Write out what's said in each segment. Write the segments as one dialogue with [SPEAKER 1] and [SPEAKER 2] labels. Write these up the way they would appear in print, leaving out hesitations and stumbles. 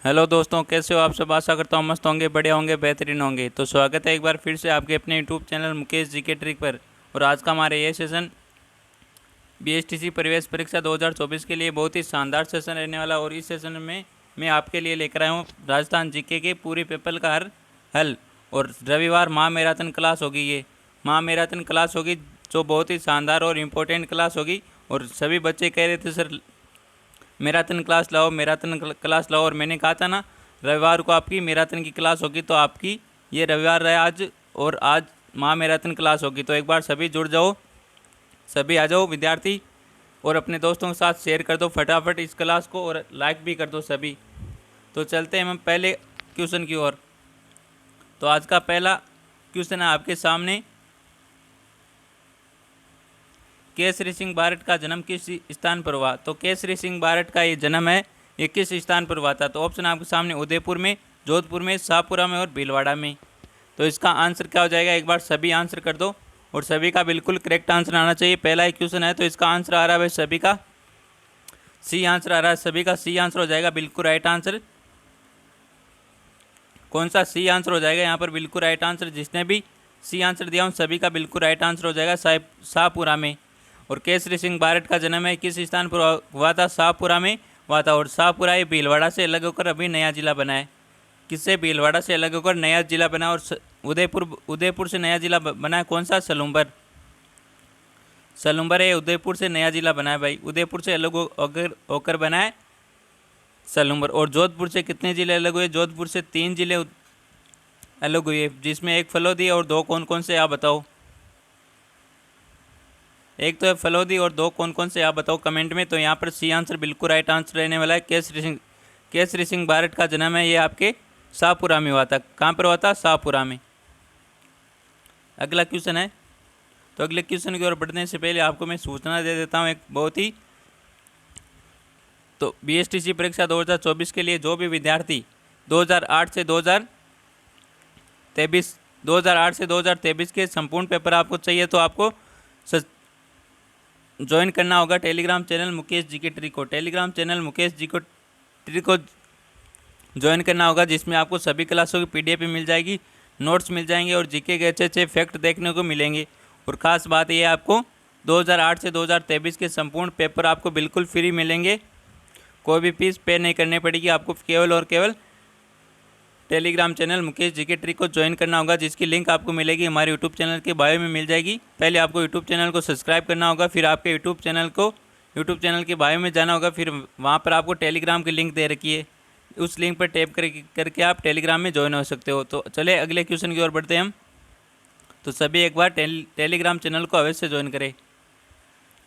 [SPEAKER 1] Hello दोस्तों, कैसे हो आप सब। आशा करता हूँ मस्त होंगे, बढ़िया होंगे, बेहतरीन होंगे। तो स्वागत है एक बार फिर से आपके अपने YouTube channel Mukesh GK trick पर। और आज का हमारे ये सेशन बीएसटीसी प्रवेश परीक्षा 2024 के लिए बहुत ही शानदार सेशन रहने वाला। और इस सेशन में मैं आपके लिए लेकर आया हूँ राजस्थान जीके के पूरे पेपर का हल। और रविवार महामैराथन क्लास होगी, ये महामैराथन क्लास होगी जो बहुत ही शानदार और इम्पोर्टेंट क्लास होगी। और सभी बच्चे कह रहे थे सर मैराथन क्लास लाओ, मैराथन क्लास लाओ। और मैंने कहा था ना रविवार को आपकी मैराथन की क्लास होगी, तो आपकी ये रविवार रहा आज और आज महामैराथन क्लास होगी। तो एक बार सभी जुड़ जाओ, सभी आ जाओ विद्यार्थी, और अपने दोस्तों के साथ शेयर कर दो फटाफट इस क्लास को, और लाइक भी कर दो सभी। तो चलते हैं हम पहले क्वेश्चन की ओर। तो आज का पहला क्वेश्चन है आपके सामने, केसरी सिंह बारट का जन्म किस स्थान पर हुआ। तो केसरी सिंह बारट का ये जन्म है, ये किस स्थान पर हुआ था। तो ऑप्शन आपके सामने उदयपुर में, जोधपुर में, शाहपुरा में और भीलवाड़ा में। तो इसका आंसर क्या हो जाएगा, एक बार सभी आंसर कर दो और सभी का बिल्कुल करेक्ट आंसर आना चाहिए। पहला ही क्वेश्चन है तो इसका आंसर आ रहा है भाई सभी का सी आंसर आ रहा है, सभी का सी आंसर हो जाएगा बिल्कुल राइट आंसर। कौन सा सी आंसर हो जाएगा यहाँ पर बिल्कुल राइट आंसर, जिसने भी सी आंसर दिया हूँ सभी का बिल्कुल राइट आंसर हो जाएगा शाहपुरा में। और केसरी सिंह बारट का जन्म है किस स्थान पर हुआ था, शाहपुरा में हुआ था। और शाहपुरा ये भीलवाड़ा से अलग होकर अभी नया जिला बना है। किससे, भीलवाड़ा से अलग होकर नया जिला बना। और उदयपुर से नया जिला बना है कौन सा, सलूम्बर। सलूम्बर है, उदयपुर से नया जिला बना है भाई, उदयपुर से अलग होकर बना है सलूम्बर। और जोधपुर से कितने जिले अलग हुए, जोधपुर से 3 जिले अलग हुए, जिसमें एक फलोदी और 2 कौन कौन से आप बताओ। एक तो है फलोदी और 2 कौन कौन से आप बताओ कमेंट में। तो यहाँ पर सी आंसर बिल्कुल राइट आंसर रहने वाला है। केसरी सिंह बारट का जन्म है ये आपके शाहपुरा में हुआ था। कहाँ पर हुआ था, शाहपुरा में। अगला क्वेश्चन है, तो अगले क्वेश्चन की ओर बढ़ने से पहले आपको मैं सूचना दे देता हूँ एक बहुत ही। तो बीएसटीसी परीक्षा 2024 के लिए जो भी विद्यार्थी 2008 से 2023 के संपूर्ण पेपर आपको चाहिए, तो आपको ज्वाइन करना होगा Telegram channel Mukesh GK trick को। Telegram channel Mukesh GK trick को ज्वाइन करना होगा, जिसमें आपको सभी क्लासों की पीडीएफ मिल जाएगी, नोट्स मिल जाएंगे और जीके के अच्छे फैक्ट देखने को मिलेंगे। और ख़ास बात यह आपको 2008 से 2023 के संपूर्ण पेपर आपको बिल्कुल फ्री मिलेंगे, कोई भी फीस पे नहीं करनी पड़ेगी आपको। केवल और केवल Telegram channel Mukesh GK trick को ज्वाइन करना होगा, जिसकी लिंक आपको मिलेगी हमारे यूट्यूब चैनल के बायो में मिल जाएगी। पहले आपको यूट्यूब चैनल को सब्सक्राइब करना होगा, फिर आपके यूट्यूब चैनल के बायो में जाना होगा, फिर वहाँ पर आपको टेलीग्राम की लिंक दे रखी है, उस लिंक पर टैप करके आप टेलीग्राम में ज्वाइन हो सकते हो। तो चले अगले क्वेश्चन की ओर बढ़ते हैं हम। तो सभी एक बार टेलीग्राम चैनल को अवश्य ज्वाइन करें।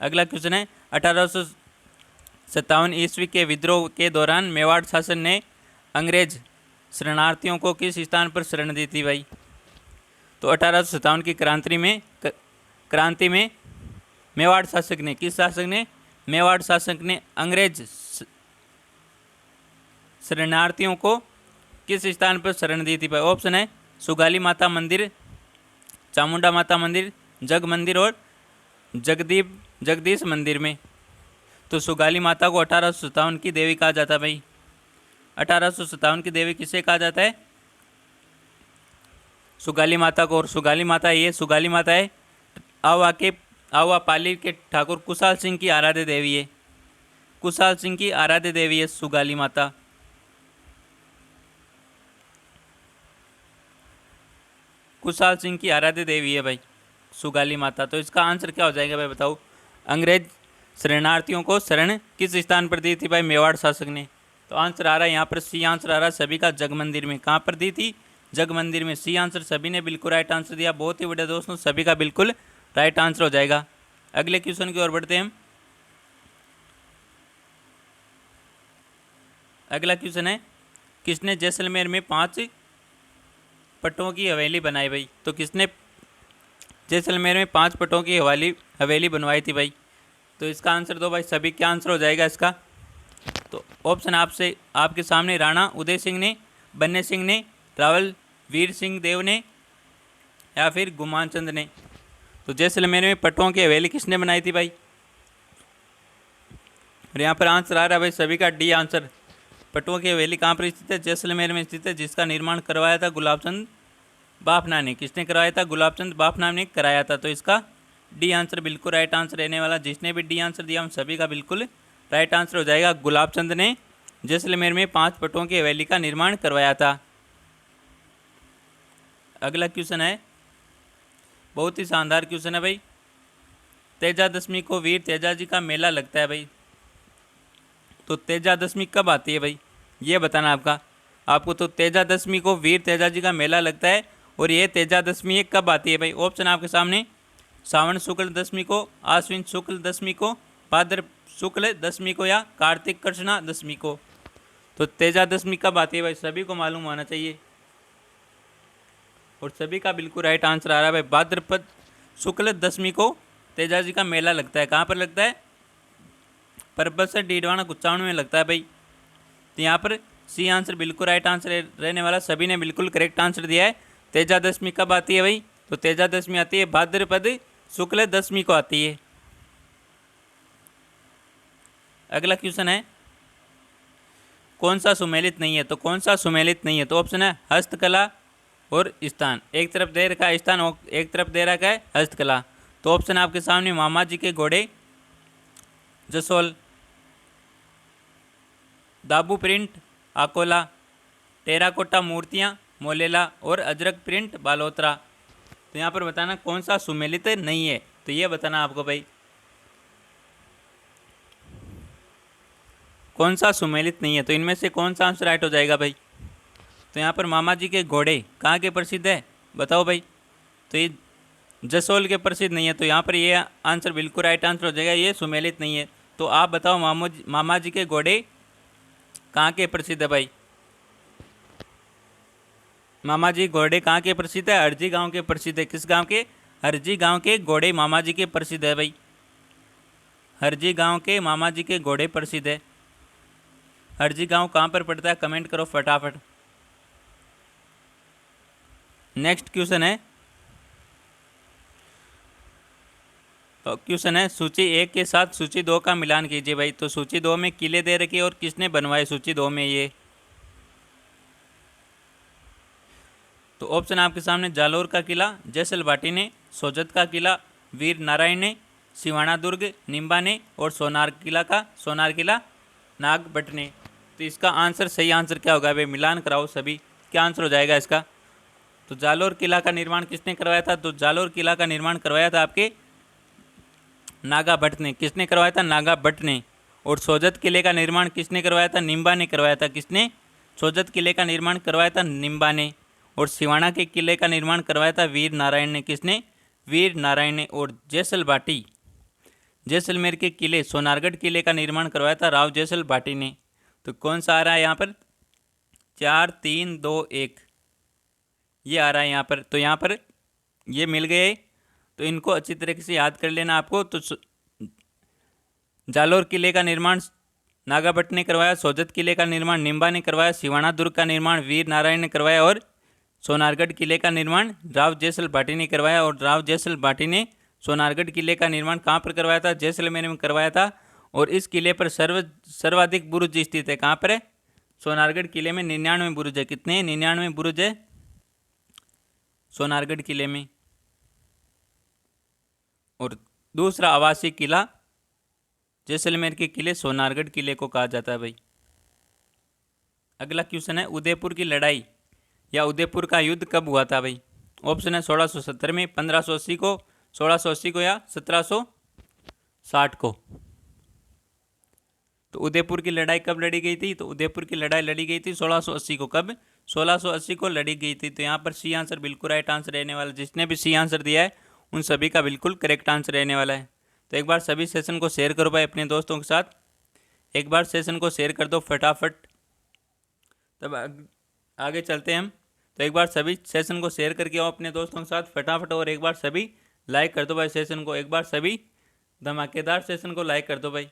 [SPEAKER 1] अगला क्वेश्चन है, 1857 ईस्वी के विद्रोह के दौरान मेवाड़ शासन ने अंग्रेज शरणार्थियों को किस स्थान पर शरण दी थी भाई। तो 1857 की क्रांति में मेवाड़ शासक ने, किस शासक ने, मेवाड़ शासक ने अंग्रेज शरणार्थियों को किस स्थान पर शरण दी थी भाई। ऑप्शन है सुगाली माता मंदिर, चामुंडा माता मंदिर, जग मंदिर और जगदीश मंदिर में। तो सुगाली माता को 1857 की देवी कहा जाता है भाई। 1857 की देवी किसे कहा जाता है, सुगाली माता को। और सुगाली माता है आवा पाली के ठाकुर कुशाल सिंह की आराध्य देवी है, कुशाल सिंह की आराध्य देवी है सुगाली माता। कुशाल सिंह की आराध्य देवी है भाई सुगाली माता। तो इसका आंसर क्या हो जाएगा भाई बताओ। अंग्रेज शरणार्थियों को शरण किस स्थान पर दी थी भाई, मेवाड़ शासक ने। तो आंसर आ रहा है यहाँ पर सी आंसर आ रहा है सभी का, जग मंदिर में। कहाँ पर दी थी, जग मंदिर में। सी आंसर सभी ने बिल्कुल राइट आंसर दिया, बहुत ही बढ़िया दोस्तों, सभी का बिल्कुल राइट आंसर हो जाएगा। अगले क्वेश्चन की ओर बढ़ते हैं हम। अगला क्वेश्चन है, किसने जैसलमेर में 5 पट्टों की हवेली बनाई भाई। तो किसने जैसलमेर में 5 पट्टों की हवेली बनवाई थी भाई। तो इसका आंसर दो भाई सभी, क्या आंसर हो जाएगा इसका। तो ऑप्शन आपके सामने राणा उदय सिंह ने, बन्ने सिंह ने, रावल वीर सिंह देव ने या फिर गुमान चंद ने। तो जैसलमेर में पट्टों की हवेली किसने बनाई थी भाई। और यहाँ पर आंसर आ रहा है भाई सभी का डी आंसर, पटुआ की हवेली कहाँ पर स्थित है? जैसलमेर में स्थित है, जिसका निर्माण करवाया था गुलाबचंद बाफना ने। किसने करवाया था? गुलाबचंद बाफना ने कराया था। तो इसका डी आंसर बिल्कुल राइट आंसर रहने वाला। जिसने भी डी आंसर दिया उन सभी का बिल्कुल राइट आंसर हो जाएगा। गुलाबचंद ने जैसलमेर में 5 पटुओं की हवेली का निर्माण करवाया था। अगला क्वेश्चन है, बहुत ही शानदार क्वेश्चन है भाई। तेजादशमी को वीर तेजा जी का मेला लगता है भाई, तो तेजादशमी कब आती है भाई, ये बताना आपको। तो तेजादशमी को वीर तेजा जी का मेला लगता है, और ये तेजादशमी ये कब आती है भाई? ऑप्शन आपके सामने, सावन शुक्ल दशमी को, आश्विन शुक्ल दशमी को, भाद्र शुक्ल दशमी को, या कार्तिक कृष्णा दशमी को। तो तेजादशमी कब आती है भाई? सभी को मालूम होना चाहिए, और सभी का बिल्कुल राइट आंसर आ रहा है भाई। भाद्रपद शुक्ल दशमी को तेजा जी का मेला लगता है। कहाँ पर लगता है? परबतसर डीडवाना कुचावण में लगता है भाई। तो यहाँ पर सी आंसर बिल्कुल राइट आंसर रहने वाला। सभी ने बिल्कुल करेक्ट आंसर दिया है। तेजादशमी कब आती है भाई? तो तेजादशमी आती है भाद्रपद शुक्ल दशमी को आती है। अगला क्वेश्चन है, कौन सा सुमेलित नहीं है? तो कौन सा सुमेलित नहीं है? तो ऑप्शन है हस्तकला और स्थान। एक तरफ दे रखा है स्थान और एक तरफ दे रखा है हस्तकला। तो ऑप्शन आपके सामने, मामा जी के घोड़े जसोल, दाबू प्रिंट अकोला, टेराकोटा मूर्तियाँ मोलेला, और अजरक प्रिंट बालोतरा। तो यहाँ पर बताना कौन सा सुमेलित नहीं है, तो ये बताना आपको भाई, कौन सा सुमेलित नहीं है। तो इनमें से कौन सा आंसर राइट हो जाएगा भाई? तो यहाँ पर मामा जी के घोड़े कहाँ के प्रसिद्ध है, बताओ भाई। तो ये जसोल के प्रसिद्ध नहीं है, तो यहाँ पर ये आंसर बिल्कुल राइट आंसर हो जाएगा, ये सुमेलित नहीं है। तो आप बताओ मामा जी के घोड़े कहाँ के प्रसिद्ध है भाई? मामा जी घोड़े कहाँ के प्रसिद्ध है? हरजी गांव के प्रसिद्ध है। किस गांव के? हरजी गांव के घोड़े मामा जी के प्रसिद्ध है भाई। हरजी गांव के मामा जी के घोड़े प्रसिद्ध है। हरजी गांव कहाँ पर पड़ता है? कमेंट करो फटाफट। नेक्स्ट क्वेश्चन है, तो क्वेश्चन है, सूची 1 के साथ सूची 2 का मिलान कीजिए भाई। तो सूची 2 में किले दे रखे और किसने बनवाए सूची 2 में ये? तो ऑप्शन आपके सामने, जालोर का किला जैसल भाटी ने, सोजत का किला वीर नारायण ने, सिवाना दुर्ग निम्बा ने, और सोनार किला नाग भट्ट ने। तो इसका आंसर, सही आंसर क्या होगा भाई? मिलान कराओ सभी, क्या आंसर हो जाएगा इसका? तो जालोर किला का निर्माण किसने करवाया था? तो जालोर किला का निर्माण करवाया था आपके नागा भट्ट ने। किसने करवाया था? नागा भट्ट ने। और सोजत किले का निर्माण किसने करवाया था? निम्बा ने करवाया था। किसने? सोजत किले का निर्माण करवाया था निम्बा ने। और सिवाना के किले का निर्माण करवाया था वीर नारायण ने। किसने? वीर नारायण ने। और जैसल भाटी जैसलमेर के किले सोनारगढ़ किले का निर्माण करवाया था राव जैसल भाटी ने। तो कौन सा आ रहा है यहाँ पर? 4 3 2 1 ये आ रहा है यहाँ पर। तो यहाँ पर ये मिल गए, तो इनको अच्छी तरीके से याद कर लेना आपको। तो जालोर किले का निर्माण नागा भट्ट ने करवाया, सोजत किले का निर्माण निम्बा ने करवाया, सिवाना दुर्ग का निर्माण वीर नारायण ने करवाया, और सोनारगढ़ किले का निर्माण राव जैसल भाटी ने करवाया। और राव जैसल भाटी ने सोनारगढ़ किले का निर्माण कहाँ पर करवाया था? जैसलमेर में करवाया था। और इस किले पर सर्वाधिक बुरुज स्थित है। कहाँ पर है? सोनारगढ़ किले में 99 बुरुज है। कितने? 99 बुरुज है सोनारगढ़ किले में। और दूसरा आवासीय किला जैसलमेर के किले सोनारगढ़ किले को कहा जाता है भाई। अगला क्वेश्चन है, उदयपुर की लड़ाई या उदयपुर का युद्ध कब हुआ था भाई? ऑप्शन है 1670 में, 1580 को, 1680 को, या 1760 को। तो उदयपुर की लड़ाई कब लड़ी गई थी? तो उदयपुर की लड़ाई लड़ी गई थी 1680 को। कब? 1680 को लड़ी गई थी। तो यहाँ पर सी आंसर बिल्कुल राइट आंसर रहने वाला। जिसने भी सी आंसर दिया है उन सभी का बिल्कुल करेक्ट आंसर रहने वाला है। तो एक बार सभी सेशन को शेयर करो भाई अपने दोस्तों के साथ। एक बार सेशन को शेयर कर दो फटाफट, तब आगे चलते हैं हम। तो एक बार सभी सेशन को शेयर करके आओ अपने दोस्तों के साथ फटाफट, और एक बार सभी लाइक कर दो भाई सेशन को। एक बार सभी धमाकेदार सेशन को लाइक कर दो भाई।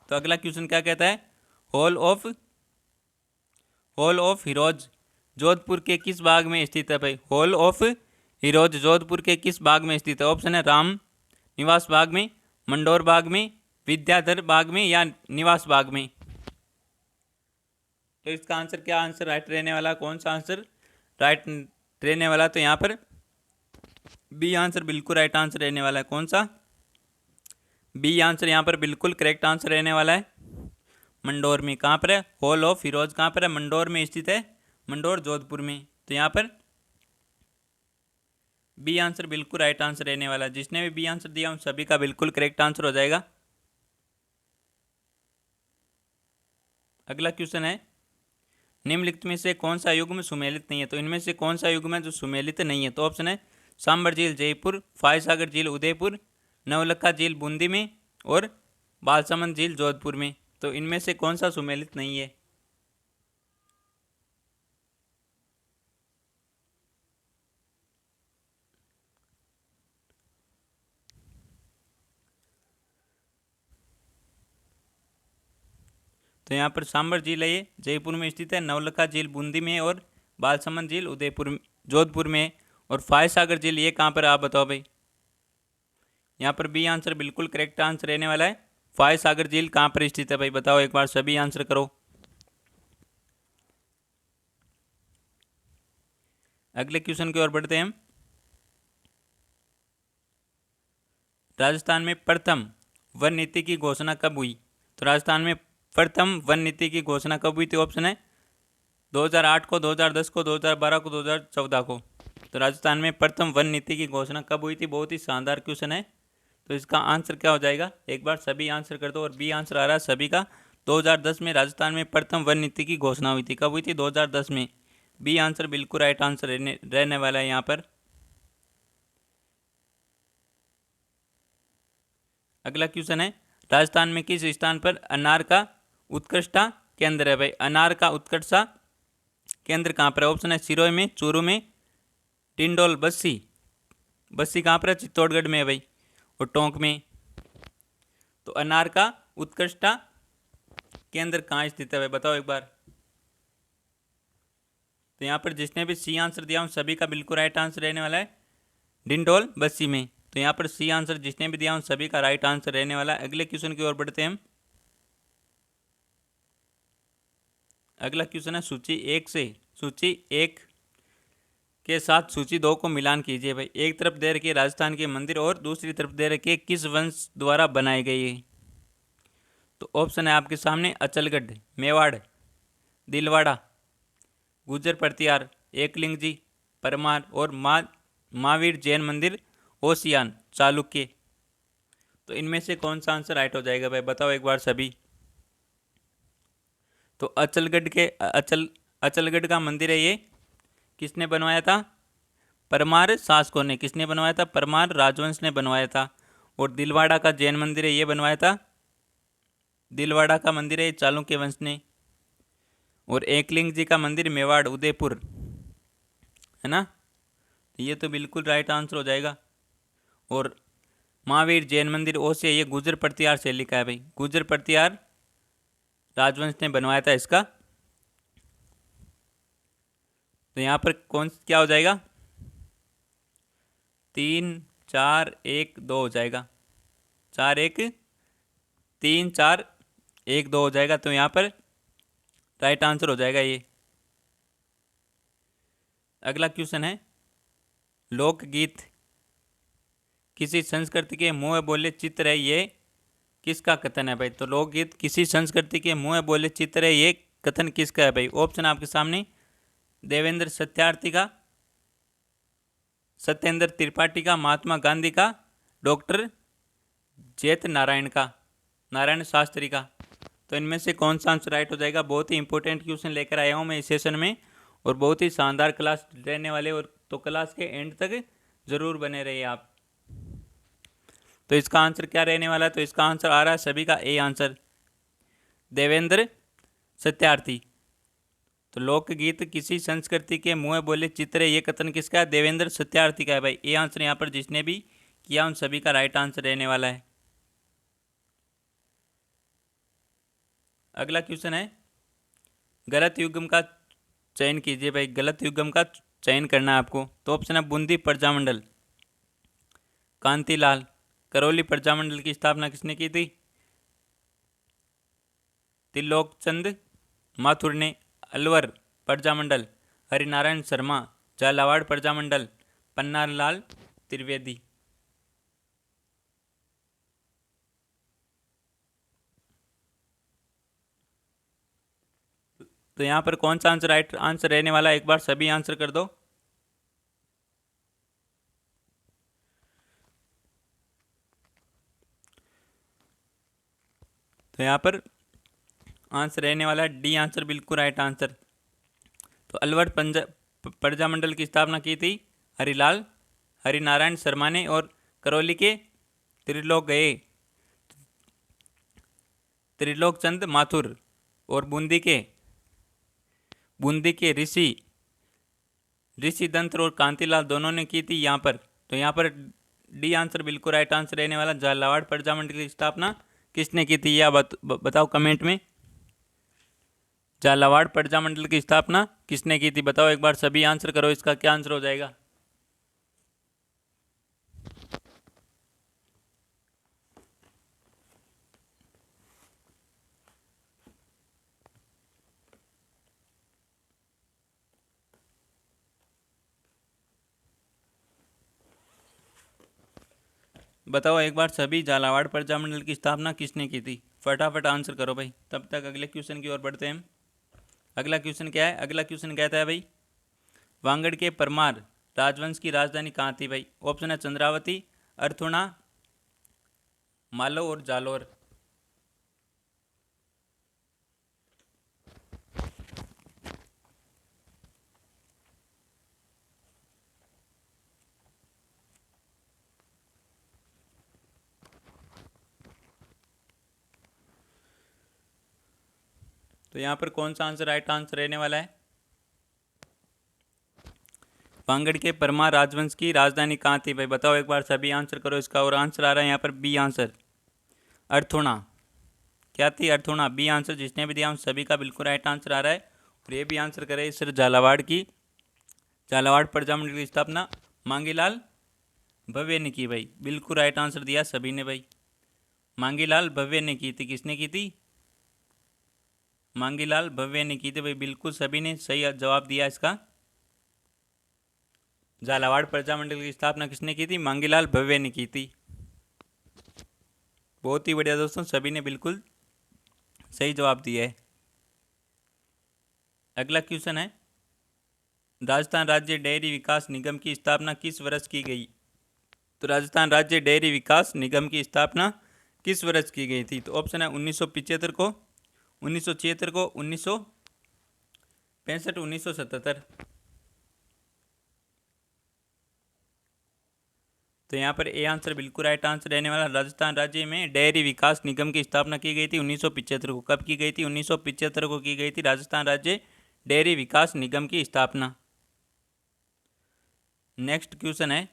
[SPEAKER 1] तो अगला क्वेश्चन क्या कहता है? हॉल ऑफ हीरोज जोधपुर के किस बाग में स्थित है भाई? हॉल ऑफ हीरोज जोधपुर के किस बाग में स्थित है? ऑप्शन है राम निवास बाग में, मंडोर बाग में, विद्याधर बाग में, या निवास बाग में। तो इसका आंसर क्या आंसर राइट रहने वाला, कौन सा आंसर राइट रहने वाला? तो यहाँ पर बी आंसर बिल्कुल राइट आंसर रहने वाला है। कौन सा? बी आंसर यहाँ पर बिल्कुल करेक्ट आंसर रहने वाला है। मंडोर में कहाँ पर है? हॉल ऑफ फिरोज कहाँ पर है? मंडोर में स्थित है। मंडोर जोधपुर में। तो यहाँ पर बी आंसर बिल्कुल राइट आंसर रहने वाला है। जिसने भी बी आंसर दिया उन सभी का बिल्कुल करेक्ट आंसर हो जाएगा। अगला क्वेश्चन है, निम्नलिखित में से कौन सा युग्म सुमेलित नहीं है? तो इनमें से कौन सा युग्म है जो सुमेलित नहीं है? तो ऑप्शन है सांबर झील जयपुर, फायसागर झील उदयपुर, नवलखा झील बूंदी में और बालसमंद झील जोधपुर में। तो इनमें से कौन सा सुमेलित नहीं है? तो यहाँ पर सांबर झील है, ये जयपुर में स्थित है। नवलखा झील बूंदी में और बालसमंद झील उदयपुर जोधपुर में। और फायसागर झील ये कहाँ पर, आप बताओ भाई। यहाँ पर बी आंसर बिल्कुल करेक्ट आंसर रहने वाला है। फायसागर झील कहाँ पर स्थित है भाई, बताओ एक बार, सभी आंसर करो। अगले क्वेश्चन की ओर बढ़ते हैं हम। राजस्थान में प्रथम वन नीति की घोषणा कब हुई? तो राजस्थान में प्रथम वन नीति की घोषणा कब हुई थी? ऑप्शन है 2008 को, 2010 को, 2012 को, 2014 को। तो राजस्थान में प्रथम वन नीति की घोषणा कब हुई थी? बहुत ही शानदार क्वेश्चन है। तो इसका आंसर क्या हो जाएगा, एक बार सभी आंसर कर दो। और बी आंसर आ रहा है सभी का। 2010 में राजस्थान में प्रथम वन नीति की घोषणा हुई थी। कब हुई थी? 2010 में। बी आंसर बिल्कुल राइट आंसर रहने वाला है यहाँ पर। अगला क्वेश्चन है, राजस्थान में किस स्थान पर अनार का उत्कृष्टता केंद्र है भाई? अनार का उत्कृष्टता केंद्र कहाँ पर है? ऑप्शन है सिरोही में, चूरू में, डिंडोल, बस्सी। बस्सी कहाँ पर है? चित्तौड़गढ़ में है भाई। और टोंक में। तो अनार का उत्कृष्टता केंद्र कहाँ स्थित है भाई, बताओ एक बार। तो यहाँ पर जिसने भी सी आंसर दिया उन सभी का बिल्कुल राइट आंसर रहने वाला है, डिंडोल बस्सी में। तो यहाँ पर सी आंसर जिसने भी दिया उन सभी का राइट आंसर रहने वाला है। अगले क्वेश्चन की ओर बढ़ते हैं हम। अगला क्वेश्चन है सूची एक के साथ सूची दो को मिलान कीजिए भाई। एक तरफ दे रखी है राजस्थान के मंदिर और दूसरी तरफ दे रखी है किस वंश द्वारा बनाई गई है? तो ऑप्शन है आपके सामने अचलगढ़, मेवाड़, दिलवाड़ा, गुर्जर प्रतिहार, एकलिंग जी, परमार और महावीर जैन मंदिर, ओसियान, चालुक्य। तो इनमें से कौन सा आंसर राइट हो जाएगा भाई, बताओ एक बार सभी। तो अचलगढ़ का मंदिर है ये, किसने बनवाया था? परमार शासकों ने। किसने बनवाया था? परमार राजवंश ने बनवाया था। और दिलवाड़ा का जैन मंदिर है, ये बनवाया था, दिलवाड़ा का मंदिर है चालुक्य वंश ने। और एकलिंग जी का मंदिर मेवाड़ उदयपुर है ना। ये तो बिल्कुल राइट आंसर हो जाएगा। और महावीर जैन मंदिर ओसे, ये गुर्जर प्रतिहार से लिखा है भाई। गुर्जर प्रतिहार राजवंश ने बनवाया था इसका। तो यहाँ पर कौन क्या हो जाएगा? 3-4-1-2 हो जाएगा। 3-4-1-2 हो जाएगा। तो यहाँ पर राइट आंसर हो जाएगा ये। अगला क्वेश्चन है, लोकगीत किसी संस्कृति के मुँह बोले चित्र है, ये किसका कथन है भाई? तो लोकगीत किसी संस्कृति के मुँह बोले चित्र है, ये कथन किसका है भाई? ऑप्शन आपके सामने देवेंद्र सत्यार्थी का, सत्येंद्र त्रिपाठी का, महात्मा गांधी का, डॉक्टर जैत नारायण का, नारायण शास्त्री का। तो इनमें से कौन सा आंसर राइट हो जाएगा? बहुत ही इंपॉर्टेंट क्वेश्चन लेकर आया हूँ मैं इस सेशन में। और बहुत ही शानदार क्लास रहने वाले, और तो क्लास के एंड तक जरूर बने रहिए आप। तो इसका आंसर क्या रहने वाला है? तो इसका आंसर आ रहा है सभी का ए आंसर, देवेंद्र सत्यार्थी। तो लोकगीत किसी संस्कृति के मुँह बोले चित्र, ये कथन किसका है? देवेंद्र सत्यार्थी का है भाई। ये आंसर यहाँ पर जिसने भी किया उन सभी का राइट आंसर रहने वाला है। अगला क्वेश्चन है, गलत युग्म का चयन कीजिए भाई। गलत युग्म का चयन करना है आपको। तो ऑप्शन है बूंदी प्रजामंडल, कांतिलाल। करौली प्रजामंडल की स्थापना किसने की थी? त्रिलोकचंद माथुर ने। अलवर प्रजामंडल, हरिनारायण शर्मा, झालावाड़ प्रजामंडल, पन्नालाल त्रिवेदी। तो यहाँ पर कौन सा आंसर राइट आंसर रहने वाला है, एक बार सभी आंसर कर दो। तो यहाँ पर आंसर रहने वाला है डी आंसर, बिल्कुल राइट आंसर। तो अलवर प्रजामंडल की स्थापना की थी हरिनारायण शर्मा ने, और करौली के त्रिलोक चंद माथुर, और बूंदी के ऋषि दंत और कांतिलाल दोनों ने की थी यहाँ पर। तो यहाँ पर डी आंसर बिल्कुल राइट आंसर रहने वाला। झालावाड़ प्रजामंडल की स्थापना किसने की थी, यह बताओ कमेंट में। झालावाड़ प्रजामंडल की स्थापना किसने की थी, बताओ एक बार सभी आंसर करो, इसका क्या आंसर हो जाएगा। बताओ एक बार सभी, झालावाड़ प्रजामंडल की स्थापना किसने की थी, फटाफट आंसर करो भाई, तब तक अगले क्वेश्चन की ओर बढ़ते हैं हम। अगला क्वेश्चन क्या है, अगला क्वेश्चन कहता है भाई, वांगड़ के परमार राजवंश की राजधानी कहाँ थी भाई। ऑप्शन है चंद्रावती, अर्थुणा, मालो और जालोर। तो यहाँ पर कौन सा आंसर राइट आंसर रहने वाला है। वांगड़ के परमार राजवंश की राजधानी कहाँ थी भाई, बताओ एक बार सभी आंसर करो इसका। और आंसर आ रहा है यहाँ पर बी आंसर, अर्थुणा। क्या थी, अर्थुणा। बी आंसर जिसने भी दिया उन सभी का बिल्कुल राइट आंसर आ रहा है। और ये भी आंसर करे सर, झालावाड़ प्रजामंडल की स्थापना मांगीलाल भव्य ने की भाई, बिल्कुल राइट आंसर दिया सभी ने भाई। मांगीलाल भव्य ने की थी, किसने की थी, मांगीलाल भव्य ने की थी भाई, बिल्कुल सभी ने सही जवाब दिया इसका। झालावाड़ प्रजामंडल की स्थापना किसने की थी, मांगीलाल भव्य ने की थी। बहुत ही बढ़िया दोस्तों, सभी ने बिल्कुल सही जवाब दिया है। अगला क्वेश्चन है, राजस्थान राज्य डेयरी विकास निगम की स्थापना किस वर्ष की गई। तो राजस्थान राज्य डेयरी विकास निगम की स्थापना किस वर्ष की गई थी। तो ऑप्शन है 1975 को, 1976 को, 1965, 1977। तो यहाँ पर ए आंसर बिल्कुल राइट आंसर रहने वाला। राजस्थान राज्य में डेयरी विकास निगम की स्थापना की गई थी 1975 को। कब की गई थी, 1975 को की गई थी राजस्थान राज्य डेयरी विकास निगम की स्थापना। नेक्स्ट क्वेश्चन है,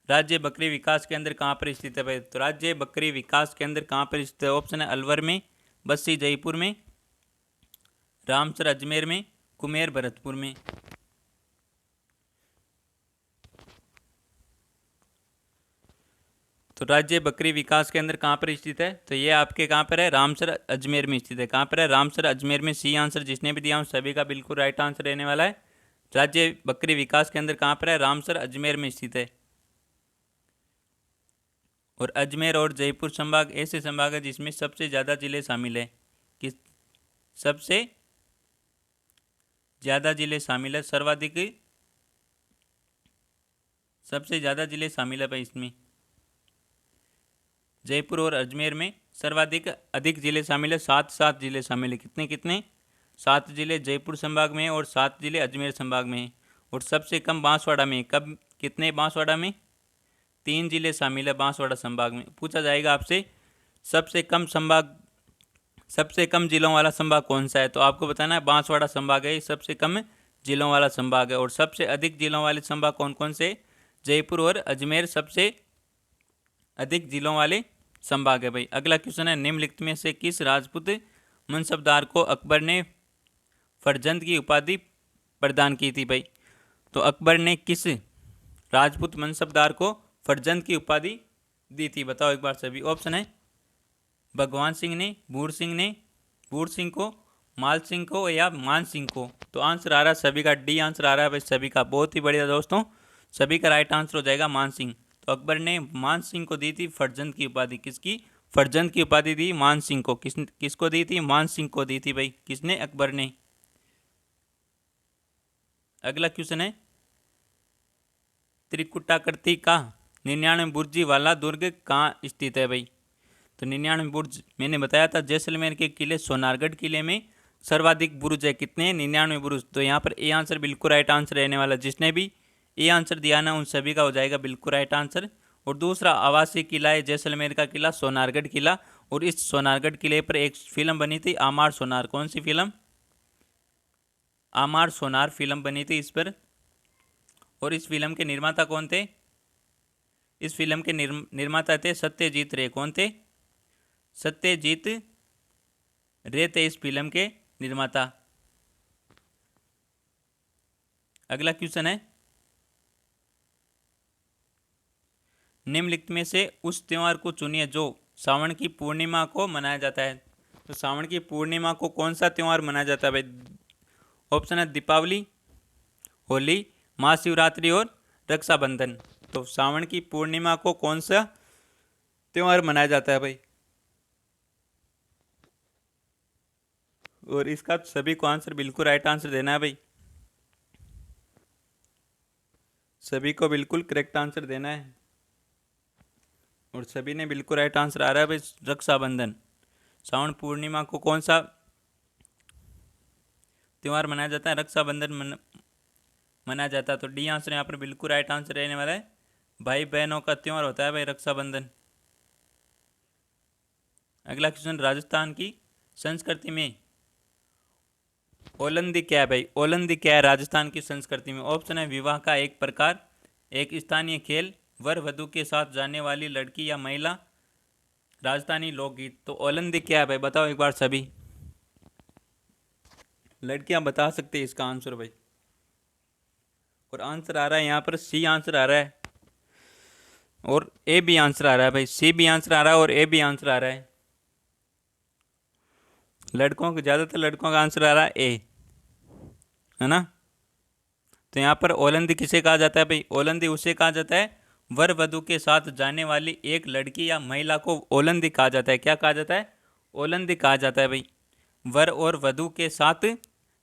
[SPEAKER 1] राज्य बकरी विकास केंद्र कहाँ पर स्थित है भाई। तो राज्य बकरी विकास केंद्र कहाँ पर स्थित है। ऑप्शन है अलवर में, बस्सी जयपुर में, रामसर अजमेर में, कुमेर भरतपुर में। तो राज्य बकरी विकास केंद्र कहाँ पर स्थित है, तो ये आपके कहाँ पर है, रामसर अजमेर में स्थित है। कहाँ पर है, रामसर अजमेर में। सी आंसर जिसने भी दिया हूँ सभी का बिल्कुल राइट आंसर रहने वाला है। राज्य बकरी विकास केंद्र कहाँ पर है, रामसर अजमेर में स्थित है। और अजमेर और जयपुर संभाग ऐसे संभाग है जिसमें सबसे ज़्यादा जिले शामिल है। किस, सबसे ज़्यादा जिले शामिल है, सबसे ज़्यादा जिले शामिल है भाई इसमें। जयपुर और अजमेर में अधिक जिले शामिल है, 7 जिले शामिल है। कितने कितने, 7 जिले जयपुर संभाग में और 7 जिले अजमेर संभाग में। और सबसे कम बांसवाड़ा में, कब कितने, बांसवाड़ा में 3 जिले शामिल है बांसवाड़ा संभाग में। पूछा जाएगा आपसे सबसे कम जिलों वाला संभाग कौन सा है, तो आपको बताना है बांसवाड़ा संभाग है, सबसे कम जिलों वाला संभाग है। और सबसे अधिक जिलों वाले संभाग कौन कौन से, जयपुर और अजमेर सबसे अधिक जिलों वाले संभाग है भाई। अगला क्वेश्चन है, निम्नलिखित में से किस राजपूत मनसबदार को अकबर ने फरजंद की उपाधि प्रदान की थी भाई। तो अकबर ने किस राजपूत मनसबदार को फरजंद की उपाधि दी थी, बताओ एक बार सभी। ऑप्शन है भगवान सिंह ने, बूढ़ सिंह को, माल सिंह को या मान सिंह को। तो आंसर आ रहा है सभी का डी आंसर आ रहा है भाई सभी का। बहुत ही बढ़िया दोस्तों, सभी का राइट आंसर हो जाएगा मान सिंह। तो अकबर ने मान सिंह को दी थी फरजंद की उपाधि। किसकी? फरजंद की उपाधि दी मान सिंह को। किसको दी थी? मान सिंह को दी थी भाई। किसने? अकबर ने। अगला क्वेश्चन है, त्रिकुटाकृति का 99 बुर्जी वाला दुर्ग कहाँ स्थित है भाई? तो 99 बुर्ज मैंने बताया था जैसलमेर के किले सोनारगढ़ किले में सर्वाधिक बुर्ज है। कितने? 99 बुर्ज। तो यहाँ पर ए आंसर बिल्कुल राइट आंसर रहने वाला। जिसने भी ए आंसर दिया ना उन सभी का हो जाएगा बिल्कुल राइट आंसर। और दूसरा आवासीय किला है जैसलमेर का किला सोनारगढ़ किला। और इस सोनारगढ़ किले पर एक फिल्म बनी थी आमार सोनार। कौन सी फिल्म? आमार सोनार फिल्म बनी थी इस पर। और इस फिल्म के निर्माता कौन थे? इस फिल्म के निर्माता थे सत्यजीत रे। कौन थे? सत्यजीत रे थे इस फिल्म के निर्माता। अगला क्वेश्चन है, निम्नलिखित में से उस त्योहार को चुनिए जो सावन की पूर्णिमा को मनाया जाता है। तो सावन की पूर्णिमा को कौन सा त्यौहार मनाया जाता है भाई? ऑप्शन है दीपावली, होली, महाशिवरात्रि और रक्षाबंधन। तो सावन की पूर्णिमा को कौन सा त्यौहार मनाया जाता है भाई? और इसका सभी को आंसर बिल्कुल राइट आंसर देना है भाई। सभी को बिल्कुल करेक्ट आंसर देना है। और सभी ने बिल्कुल राइट आंसर आ रहा है भाई रक्षाबंधन। सावन पूर्णिमा को कौन सा त्यौहार मनाया जाता है? रक्षाबंधन मनाया जाता है। तो डी आंसर यहाँ पर बिल्कुल राइट आंसर रहने वाला है। भाई बहनों का त्यौहार होता है भाई रक्षाबंधन। अगला क्वेश्चन, राजस्थान की संस्कृति में ओलंदी क्या है भाई? ओलंदी क्या है राजस्थान की संस्कृति में? ऑप्शन है विवाह का एक प्रकार, एक स्थानीय खेल, वर वधु के साथ जाने वाली लड़की या महिला, राजस्थानी लोकगीत। तो ओलंदी क्या है भाई? बताओ एक बार सभी। लड़कियां बता सकते हैं इसका आंसर भाई। और आंसर आ रहा है यहाँ पर सी आंसर आ रहा है और ए भी आंसर आ रहा है भाई। सी भी आंसर आ रहा है और ए भी आंसर आ रहा है। लड़कों को ज़्यादातर लड़कों का आंसर आ रहा है ए, है ना। तो यहाँ पर ओलंदी किसे कहा जाता है भाई? ओलंदी उसे कहा जाता है वर वधु के साथ जाने वाली एक लड़की या महिला को ओलंदी कहा जाता है। क्या कहा जाता है? ओलंदी कहा जाता है भाई। वर और वधु के साथ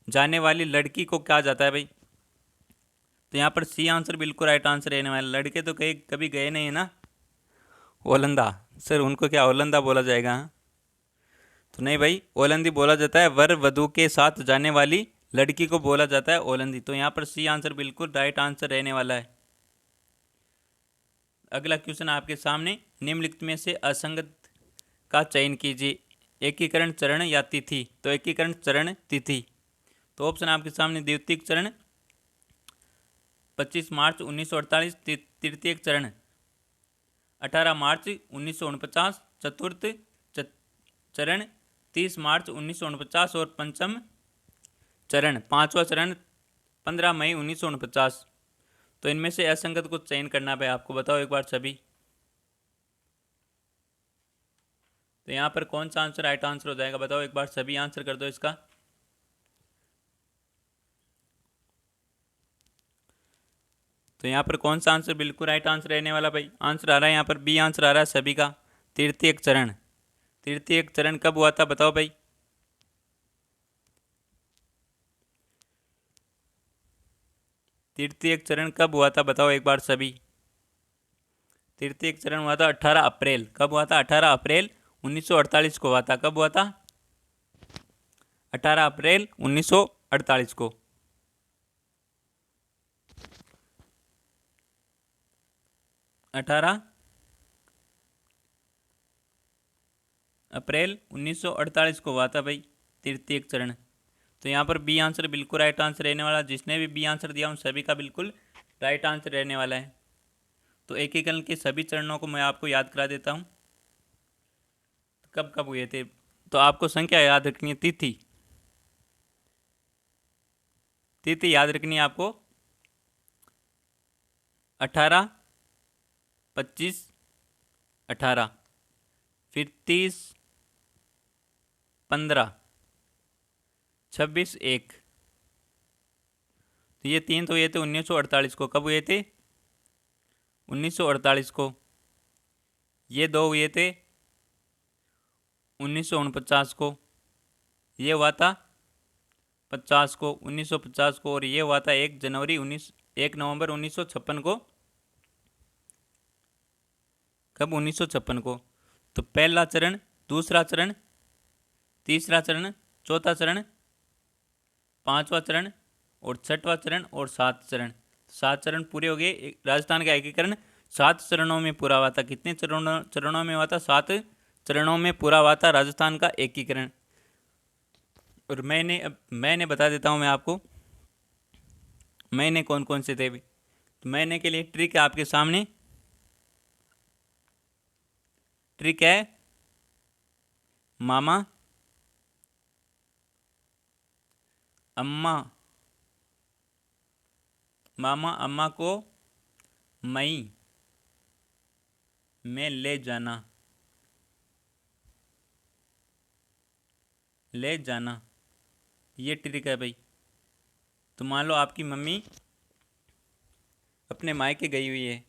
[SPEAKER 1] जाने वाली लड़की को कहा जाता है भाई। तो यहाँ पर सी आंसर बिल्कुल राइट आंसर रहने वाला। लड़के तो कहीं कभी गए नहीं है ना ओलंदा, सर उनको क्या ओलंदा बोला जाएगा? हाँ? तो नहीं भाई, ओलंदी बोला जाता है वर वधु के साथ जाने वाली लड़की को बोला जाता है ओलंदी। तो यहाँ पर सी आंसर बिल्कुल राइट आंसर रहने वाला है। अगला क्वेश्चन आपके सामने, निम्नलिखित में से असंगत का चयन कीजिए। एकीकरण चरण या तिथि? तो एकीकरण चरण तिथि। तो ऑप्शन आपके सामने, द्वितीयक चरण 25 मार्च 1948, तृतीयक चरण 18 मार्च 1949, चतुर्थ चरण 30 मार्च 1949 और पंचम चरण, पांचवा चरण 15 मई 1949। तो इनमें से असंगत को चयन करना है आपको। बताओ एक बार सभी। तो यहाँ पर कौन सा आंसर राइट आंसर हो जाएगा? बताओ एक बार सभी, आंसर कर दो इसका। तो यहाँ पर कौन सा आंसर बिल्कुल राइट आंसर रहने वाला भाई? आंसर आ रहा है यहाँ पर बी आंसर आ रहा है सभी का, तृतीयक चरण। तृतीयक चरण कब हुआ था बताओ भाई? तृतीयक चरण कब हुआ था बताओ एक बार सभी। तृतीयक चरण हुआ था 18 अप्रैल। कब हुआ था? 18 अप्रैल 1948 को हुआ था। कब हुआ था? 18 अप्रैल 1948 को। 18 अप्रैल 1948 को हुआ था भाई तृतीयक चरण। तो यहाँ पर बी आंसर बिल्कुल राइट आंसर रहने वाला। जिसने भी बी आंसर दिया उन सभी का बिल्कुल राइट आंसर रहने वाला है। तो एकीकरण के सभी चरणों को मैं आपको याद करा देता हूँ, कब कब हुए थे। तो आपको संख्या याद रखनी है, तिथि तिथि याद रखनी है आपको। 18, 25, 18, फिर 30, 15, 26 1। तो ये 3 तो हुए थे 1948 को। कब हुए थे? 1948 को। ये 2 हुए थे 1949 को। ये हुआ था 50 को, 1950 को। और ये हुआ था 1 नवंबर 1956 को। कब? 1956 को। तो पहला चरण, दूसरा चरण, तीसरा चरण, चौथा चरण, पांचवा चरण और छठवां चरण और 7 चरण। 7 चरण पूरे हो गए। राजस्थान का एकीकरण 7 चरणों में पूरा हुआ था। कितने चरणों में हुआ था? 7 चरणों में पूरा हुआ था राजस्थान का एकीकरण। और मैंने बता देता हूँ मैं आपको महीने कौन कौन से थे। तो महीने के लिए ट्रिक है आपके सामने। ट्रिक है मामा, अम्मा, मामा अम्मा को मई में ले जाना, ले जाना। ये ट्रिक है भाई। तो मान लो आपकी मम्मी अपने मायके गई हुई है,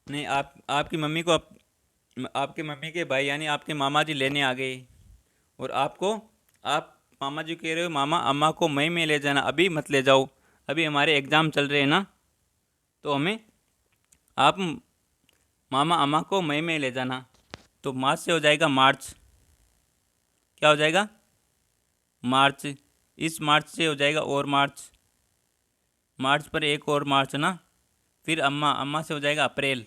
[SPEAKER 1] नहीं आपकी मम्मी को आपके मम्मी के भाई यानी आपके मामा जी लेने आ गए। और आप मामा जी कह रहे हो मामा अम्मा को मई में ले जाना, अभी मत ले जाओ, अभी हमारे एग्ज़ाम चल रहे हैं ना, तो आप मामा अम्मा को मई में ले जाना। तो मार्च से हो जाएगा मार्च। क्या हो जाएगा? मार्च। इस मार्च से हो जाएगा और मार्च। मार्च पर एक और मार्च ना। फिर अम्मा से हो जाएगा अप्रैल।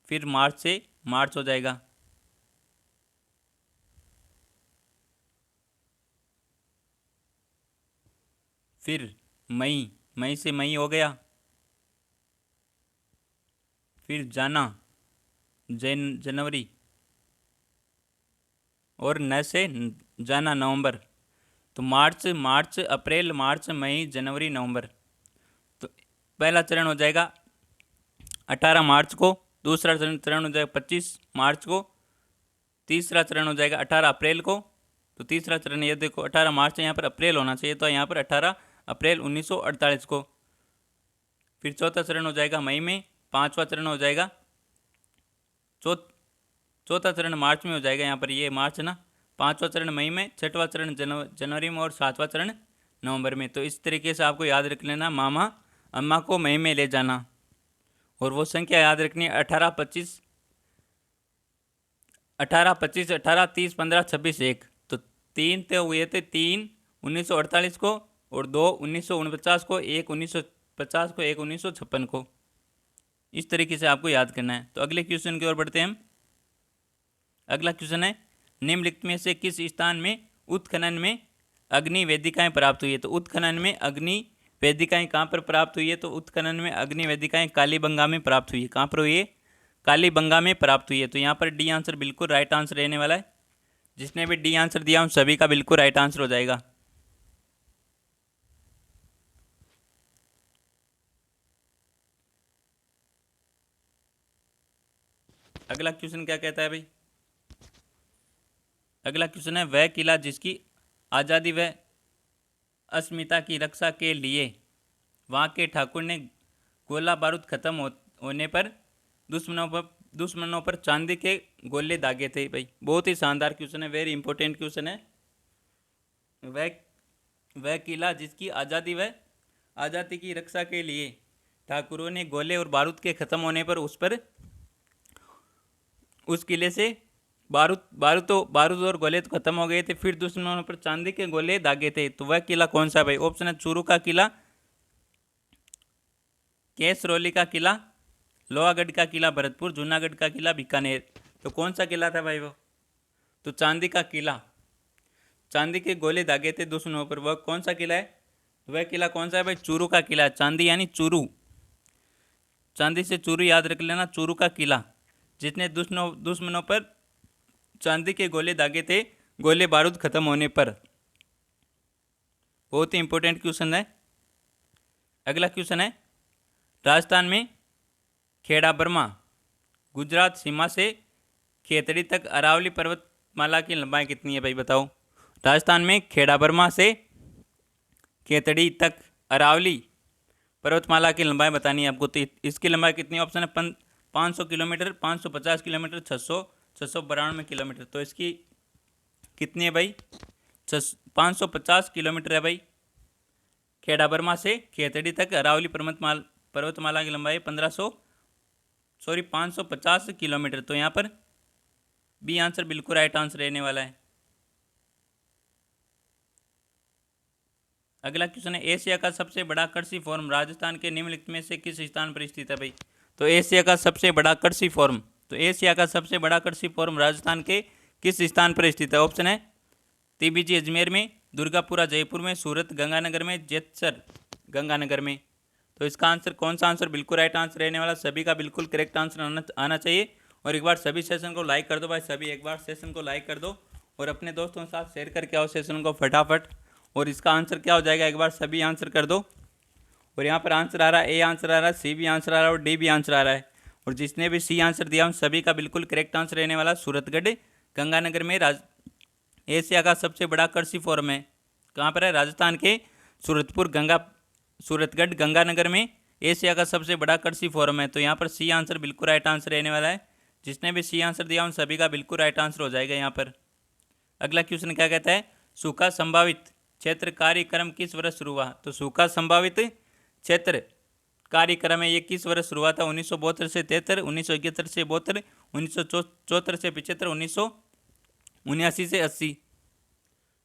[SPEAKER 1] फिर मार्च से मार्च हो जाएगा। फिर मई से मई हो गया। फिर जाना जनवरी। और न से जाना नवंबर। तो मार्च अप्रैल मार्च मई जनवरी नवंबर। तो पहला चरण हो जाएगा 18 मार्च को। दूसरा चरण हो जाएगा 25 मार्च को। तीसरा चरण हो जाएगा 18 अप्रैल को। तो तीसरा चरण ये देखो 18 मार्च है, यहाँ पर अप्रैल होना चाहिए, तो यहाँ पर 18 अप्रैल 1948 को। फिर चौथा चरण हो जाएगा मई में। पांचवा चरण हो जाएगा चौथा चरण मार्च में हो जाएगा, यहाँ पर ये मार्च ना। पांचवा चरण मई में, छठवां चरण जनवरी में और सातवां चरण नवंबर में। तो इस तरीके से आपको याद रख लेना, मामा अम्मा को मई में ले जाना। और वो संख्या याद रखनी है 18 25 18 25 18 30 15 26 1। तो 3 तो हुए थे, 3 1948 को और 2 1949 को, 1 1950 को, 1 1956 को। इस तरीके से आपको याद करना है। तो अगले क्वेश्चन की ओर बढ़ते हैं हम। अगला क्वेश्चन है निम्नलिखित में से किस स्थान में उत्खनन में अग्नि वेदिकाएं प्राप्त हुई है? तो उत्खनन में अग्नि वेदिकाएं कहाँ पर प्राप्त हुई है? तो उत्खनन में अग्नि वेदिकाएं कालीबंगा में प्राप्त हुई है। कहाँ पर हुई है? कालीबंगा में प्राप्त हुई है। तो यहाँ पर डी आंसर बिल्कुल राइट आंसर रहने वाला है। जिसने भी डी आंसर दिया उन सभी का बिल्कुल राइट आंसर हो जाएगा। अगला क्वेश्चन क्या कहता है भाई? अगला क्वेश्चन है वह किला जिसकी आज़ादी व अस्मिता की रक्षा के लिए वहाँ के ठाकुर ने गोला बारूद खत्म होने पर दुश्मनों पर चांदी के गोले दागे थे। भाई बहुत ही शानदार क्वेश्चन है, वेरी इंपॉर्टेंट क्वेश्चन है। वह किला जिसकी आज़ादी की रक्षा के लिए ठाकुरों ने गोले और बारूद के ख़त्म होने पर उस किले से बारूद और गोले तो खत्म हो गए थे, फिर दुश्मनों पर चांदी के गोले दागे थे। तो वह किला कौन सा भाई? ऑप्शन है चूरू का किला, केसरौली का किला, लोहागढ़ का किला भरतपुर, जूनागढ़ का किला बीकानेर। तो कौन सा किला था भाई वो? तो चांदी का किला। चांदी के गोले दागे थे दुश्मनों पर, वह कौन सा किला है? वह किला कौन सा है भाई? चूरू का किला। चांदी यानी चूरू, चांदी से चूरू याद रख लेना, चूरू का किला। जितने दुश्मनों पर चांदी के गोले दागे थे गोले बारूद खत्म होने पर। बहुत ही इंपॉर्टेंट क्वेश्चन है। अगला क्वेश्चन है राजस्थान में खेड़ा बर्मा गुजरात सीमा से खेतड़ी तक अरावली पर्वतमाला की लंबाई कितनी है भाई बताओ। राजस्थान में खेड़ा बर्मा से खेतड़ी तक अरावली पर्वतमाला की लंबाई बतानी है आपको। तो इसकी लंबाई कितनी है? ऑप्शन है 500 किलोमीटर, 550 किलोमीटर, 600, 692 किलोमीटर। तो इसकी कितनी है भाई? 550 किलोमीटर है भाई। खेड़ा बर्मा से खेतड़ी तक अरावली पर्वतमाला की लंबाई 550 किलोमीटर। तो यहाँ पर बी आंसर बिल्कुल राइट आंसर रहने वाला है। अगला क्वेश्चन है, एशिया का सबसे बड़ा कृषि फोरम राजस्थान के निम्नलिखित में से किस स्थान पर स्थित है भाई? तो एशिया का सबसे बड़ा कृषि फोरम, तो एशिया का सबसे बड़ा कृषि फोरम राजस्थान के किस स्थान पर स्थित है? ऑप्शन है TBG अजमेर में, दुर्गापुरा जयपुर में, सूरत गंगानगर में, जेतसर गंगानगर में। तो इसका आंसर कौन सा आंसर बिल्कुल राइट आंसर रहने वाला? सभी का बिल्कुल करेक्ट आंसर आना चाहिए। और एक बार सभी सेशन को लाइक कर दो भाई, सभी एक बार सेशन को लाइक कर दो और अपने दोस्तों के साथ शेयर करके आओ सेशन को फटाफट। और इसका आंसर क्या हो जाएगा, एक बार सभी आंसर कर दो। और यहाँ पर आंसर आ रहा है, ए आंसर आ रहा है, सी भी आंसर आ रहा है और डी भी आंसर आ रहा है। और जिसने भी सी आंसर दिया उन सभी का बिल्कुल करेक्ट आंसर रहने वाला सूरतगढ़ गंगानगर में एशिया का सबसे बड़ा कृषि फोरम है। कहाँ पर है? राजस्थान के सूरतगढ़ गंगानगर में एशिया का सबसे बड़ा कृषि फोरम है। तो यहाँ पर सी आंसर बिल्कुल राइट आंसर रहने वाला है। जिसने भी सी आंसर दिया उन सभी का बिल्कुल राइट आंसर हो जाएगा यहाँ पर। अगला क्वेश्चन क्या कहता है, सूखा संभावित क्षेत्र कार्यक्रम किस वर्ष शुरू हुआ? तो सूखा संभावित क्षेत्र कार्यक्रम है ये किस वर्ष शुरू हुआ था? 1972 से 73, 1971 से 72, 1974 से 75, 1979 से 80।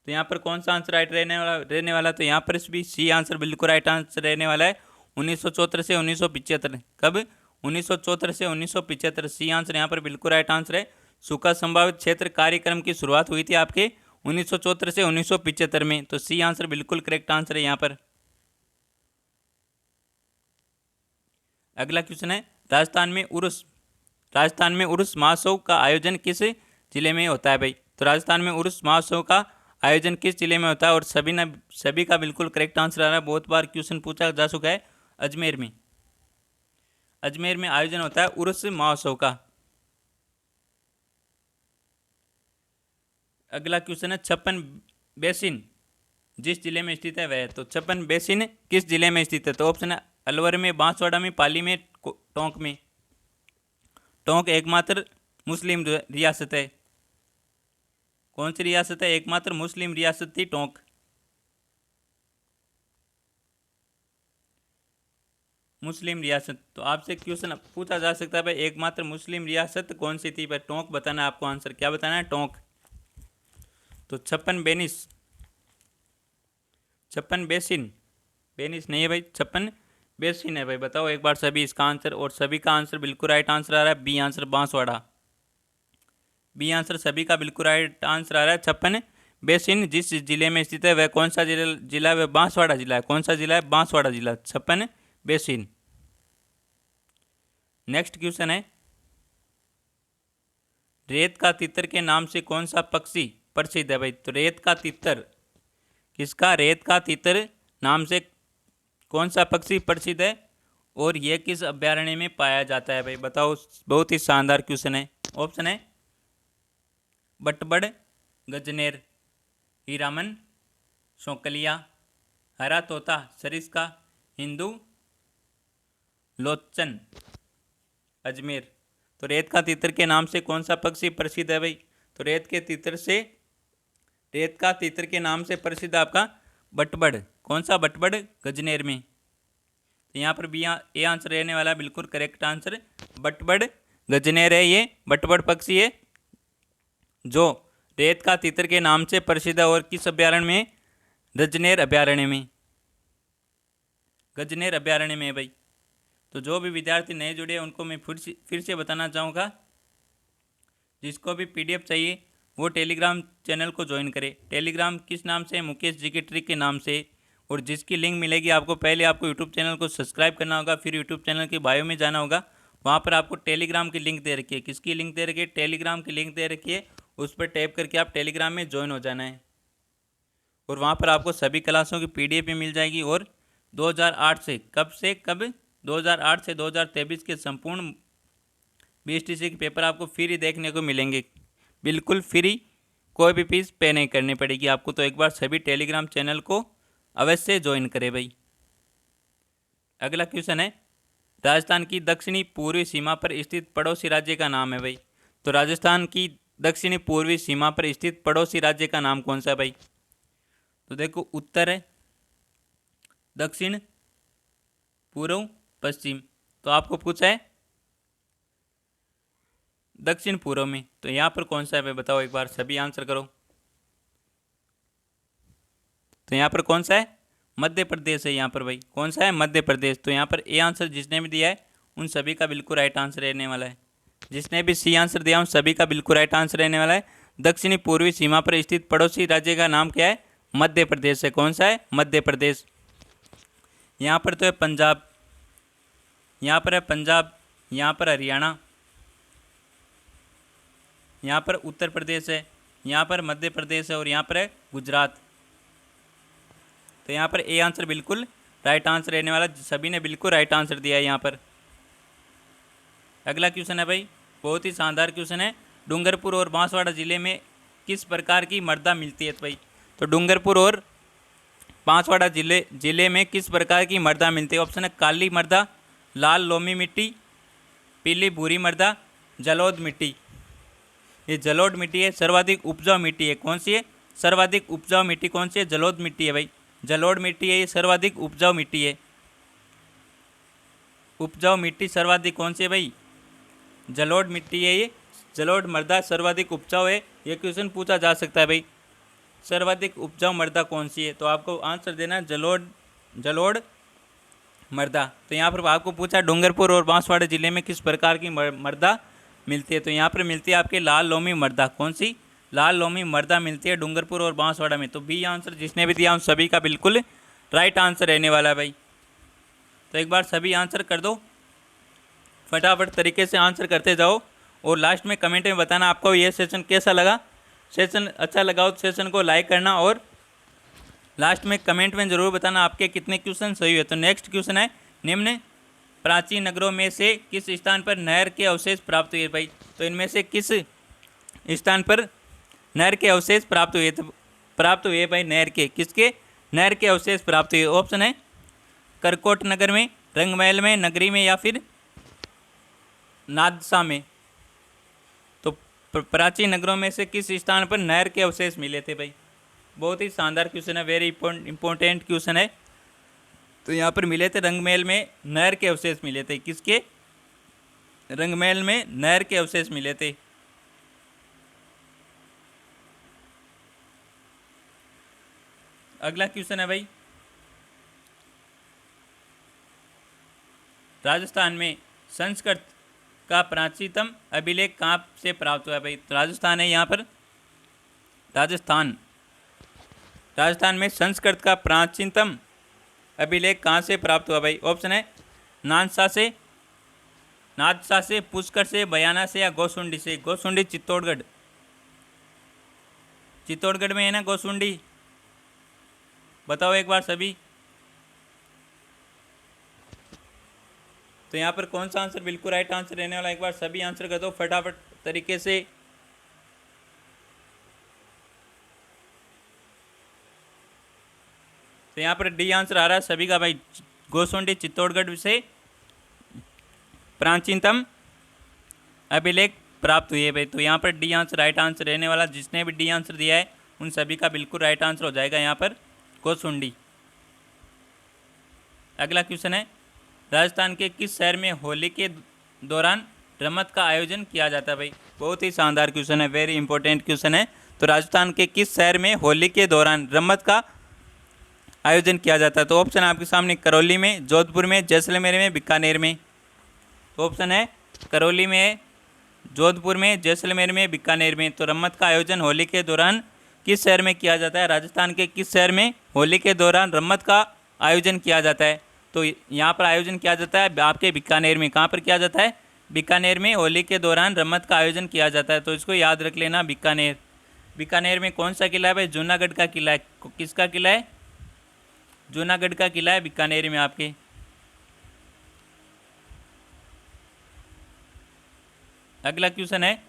[SPEAKER 1] तो यहाँ पर कौन सा आंसर राइट रहने वाला? तो यहाँ पर भी सी आंसर बिल्कुल राइट आंसर रहने वाला है, 1974 से 1975। कब? 1974 से 1975। सी आंसर यहाँ पर बिल्कुल राइट आंसर है। सूखा संभावित क्षेत्र कार्यक्रम की शुरुआत हुई थी आपके 1974 से 1975 में। तो सी आंसर बिल्कुल करेक्ट आंसर है यहाँ पर। अगला क्वेश्चन है, राजस्थान में उर्स महोत्सव का आयोजन किस जिले में होता है भाई? तो राजस्थान में उर्स महोत्सव का आयोजन किस जिले में होता है? और सभी का बिल्कुल करेक्ट आंसर आ रहा है। बहुत बार क्वेश्चन पूछा जा चुका है। अजमेर में आयोजन होता है उर्स महोत्सव का। अगला क्वेश्चन है, 56 बेसिन जिस जिले में स्थित है वह? तो 56 बेसिन किस जिले में स्थित है? तो ऑप्शन है अलवर में, बांसवाड़ा में, पाली में, टोंक में। टोंक एकमात्र मुस्लिम रियासत है। कौन सी रियासत है? एकमात्र मुस्लिम रियासत थी टोंक। मुस्लिम रियासत। तो आपसे क्वेश्चन पूछा जा सकता है भाई एकमात्र मुस्लिम रियासत कौन सी थी? भाई टोंक बताना है आपको आंसर। क्या बताना है? टोंक। तो 56 बेसिन बेनिस नहीं है भाई, 56 बेसिन है भाई। बताओ एक बार सभी इसका आंसर। और सभी का आंसर बिल्कुल राइट आंसर आ रहा है, B answer Banswara. B answer सभी का बिल्कुल राइट आंसर आ रहा है। 56 बेसिन जिस जिले में स्थित है वह कौन सा जिला है? वह बांसवाड़ा जिला है। कौन सा जिला है? बांसवाड़ा जिला। 56 बेसिन। नेक्स्ट क्वेश्चन है, रेत का तितर के नाम से कौन सा पक्षी प्रसिद्ध है भाई? तो रेत का तितर किसका? रेत का तितर नाम से कौन सा पक्षी प्रसिद्ध है और यह किस अभ्यारण्य में पाया जाता है भाई? बताओ। बहुत ही शानदार क्वेश्चन है। ऑप्शन है बटबड़, गजनेर, हीरामन, शौकलिया, हरा तोता, सरिस्का, हिंदू लोचन, अजमेर। तो रेत का तितर के नाम से कौन सा पक्षी प्रसिद्ध है भाई? तो रेत का तितर के नाम से प्रसिद्ध आपका बटबड़। कौन सा? बटबड़, गजनेर में। तो यहाँ पर भी ए आंसर रहने वाला है बिल्कुल करेक्ट आंसर। बटबड़ गजनेर है ये बटबड़ पक्षी है जो रेत का तितर के नाम से प्रसिद्ध है। और किस अभ्यारण्य में? गजनेर अभ्यारण्य में। गजनेर अभ्यारण्य में भाई। तो जो भी विद्यार्थी नए जुड़े हैं उनको मैं फिर से बताना चाहूँगा, जिसको भी PDF चाहिए वो टेलीग्राम चैनल को ज्वाइन करे। टेलीग्राम किस नाम से? मुकेश जीके ट्रिक के नाम से। और जिसकी लिंक मिलेगी आपको, पहले आपको यूट्यूब चैनल को सब्सक्राइब करना होगा, फिर यूट्यूब चैनल के बायो में जाना होगा। वहाँ पर आपको टेलीग्राम की लिंक दे रखी है। किसकी लिंक दे रखी है? टेलीग्राम की लिंक दे रखी है। उस पर टैप करके आप टेलीग्राम में ज्वाइन हो जाना है। और वहाँ पर आपको सभी क्लासों की PDF भी मिल जाएगी। और 2008 से कब 2008 से 2023 के संपूर्ण बीएसटीसी के पेपर आपको फ्री देखने को मिलेंगे, बिल्कुल फ्री, कोई भी फीस पे नहीं करनी पड़ेगी आपको। तो एक बार सभी टेलीग्राम चैनल को अवश्य ज्वाइन करें भाई। अगला क्वेश्चन है, राजस्थान की दक्षिणी पूर्वी सीमा पर स्थित पड़ोसी राज्य का नाम है भाई। तो राजस्थान की दक्षिणी पूर्वी सीमा पर स्थित पड़ोसी राज्य का नाम कौन सा है भाई? तो देखो, उत्तर है, दक्षिण, पूर्व, पश्चिम। तो आपको पूछा है दक्षिण पूर्व में, तो यहाँ पर कौन सा है भाई? बताओ एक बार, सभी आंसर करो। तो यहाँ पर कौन सा है? मध्य प्रदेश है यहाँ पर भाई। कौन सा है? मध्य प्रदेश। तो यहाँ पर ए आंसर जिसने भी दिया है उन सभी का बिल्कुल राइट आंसर रहने वाला है। जिसने भी सी आंसर दिया उन सभी का बिल्कुल राइट आंसर रहने वाला है। दक्षिणी पूर्वी सीमा पर स्थित पड़ोसी राज्य का नाम क्या है? मध्य प्रदेश है। कौन सा है? मध्य प्रदेश। यहाँ पर तो है पंजाब, यहाँ पर है पंजाब, यहाँ पर हरियाणा, यहाँ पर उत्तर प्रदेश है, यहाँ पर मध्य प्रदेश है और यहाँ पर है गुजरात। तो यहाँ पर ए आंसर बिल्कुल राइट आंसर रहने वाला, सभी ने बिल्कुल राइट आंसर दिया है यहाँ पर। अगला क्वेश्चन है भाई, बहुत ही शानदार क्वेश्चन है। डूंगरपुर और बांसवाड़ा जिले में किस प्रकार की मृदा मिलती है? तो भाई, तो डूंगरपुर और बांसवाड़ा जिले में किस प्रकार की मृदा मिलती है? ऑप्शन है काली मृदा, लाल लोमी मिट्टी, पीली भूरी मृदा, जलोढ़ मिट्टी। ये जलोढ़ मिट्टी है, सर्वाधिक उपजाऊ मिट्टी है। कौन सी है? सर्वाधिक उपजाऊ मिट्टी कौन सी है? जलोढ़ मिट्टी है भाई। जलोढ़ मिट्टी है, ये सर्वाधिक उपजाऊ मिट्टी है। उपजाऊ मिट्टी सर्वाधिक कौन सी है भाई? जलोढ़ मिट्टी है ये। जलोढ़ मृदा सर्वाधिक उपजाऊ है। ये क्वेश्चन पूछा जा सकता है भाई, सर्वाधिक उपजाऊ मृदा कौन सी है? तो आपको आंसर देना है जलोढ़ मृदा। तो यहाँ पर आपको पूछा डूंगरपुर और बांसवाड़ा जिले में किस प्रकार की मृदा मिलती है? तो यहाँ पर मिलती है आपके लाल लोमी मृदा। कौन सी? लाल लोमी मृदा मिलती है डूंगरपुर और बांसवाड़ा में। तो बी आंसर जिसने भी दिया उन सभी का बिल्कुल राइट आंसर रहने वाला है भाई। तो एक बार सभी आंसर कर दो, फटाफट तरीके से आंसर करते जाओ और लास्ट में कमेंट में बताना आपको ये सेशन कैसा लगा। सेशन अच्छा लगा हो तो सेशन को लाइक करना और लास्ट में कमेंट में ज़रूर बताना आपके कितने क्वेश्चन सही हुए। तो नेक्स्ट क्वेश्चन है, निम्न प्राचीन नगरों में से किस स्थान पर नहर के अवशेष प्राप्त हुए भाई? तो इनमें से किस स्थान पर नहर के अवशेष प्राप्त हुए भाई? नहर के किसके? नहर के अवशेष प्राप्त हुए। ऑप्शन है करकोट नगर में, रंगमहल में, नगरी में या फिर नादसा में। तो प्राचीन नगरों में से किस स्थान पर नहर के अवशेष मिले थे भाई? बहुत ही शानदार क्वेश्चन है, वेरी इंपॉर्टेंट क्वेश्चन है। तो यहाँ पर मिले थे रंगमहल में नहर के अवशेष मिले थे। किसके? रंगमहल में नहर के अवशेष मिले थे। अगला क्वेश्चन है भाई, राजस्थान में संस्कृत का प्राचीनतम अभिलेख कहाँ से प्राप्त हुआ है भाई? तो राजस्थान है यहाँ पर, राजस्थान में संस्कृत का प्राचीनतम अभिलेख कहाँ से प्राप्त हुआ भाई? ऑप्शन है नादसा से, पुष्कर से, बयाना से या गोसुंडी से। गोसुंडी चित्तौड़गढ़ में है ना गोसुंडी? बताओ एक बार सभी। तो यहाँ पर कौन सा आंसर बिल्कुल राइट आंसर रहने वाला? एक बार सभी आंसर कर दो फटाफट तरीके से। तो यहाँ पर डी आंसर आ रहा है सभी का भाई, गोसुंडी चित्तौड़गढ़ से प्राचीनतम अभिलेख प्राप्त हुई है भाई। तो यहाँ पर डी आंसर राइट आंसर रहने वाला, जिसने भी डी आंसर दिया है उन सभी का बिल्कुल राइट आंसर हो जाएगा यहाँ पर गोसुंडी। अगला क्वेश्चन है, राजस्थान के किस शहर में होली के दौरान रमत का आयोजन किया जाता है भाई? बहुत ही शानदार क्वेश्चन है, वेरी इंपॉर्टेंट क्वेश्चन है। तो राजस्थान के किस शहर में होली के दौरान रमत का आयोजन किया जाता है? तो ऑप्शन आपके सामने करौली में, जोधपुर में, जैसलमेर में, बीकानेर में। तो ऑप्शन है करौली में, जोधपुर में, जैसलमेर में, बीकानेर में। तो रमत का आयोजन होली के दौरान किस शहर में किया जाता है? राजस्थान के किस शहर में होली के दौरान रमत का आयोजन किया जाता है? तो यहाँ पर आयोजन किया जाता है आपके बीकानेर में। कहाँ पर किया जाता है? बीकानेर में होली के दौरान रमत का आयोजन किया जाता है। तो इसको याद रख लेना, बीकानेर। बीकानेर में कौन सा किला है भाई? जूनागढ़ का किला है। किसका किला है? जूनागढ़ का किला है बीकानेर में आपके। अगला क्वेश्चन है,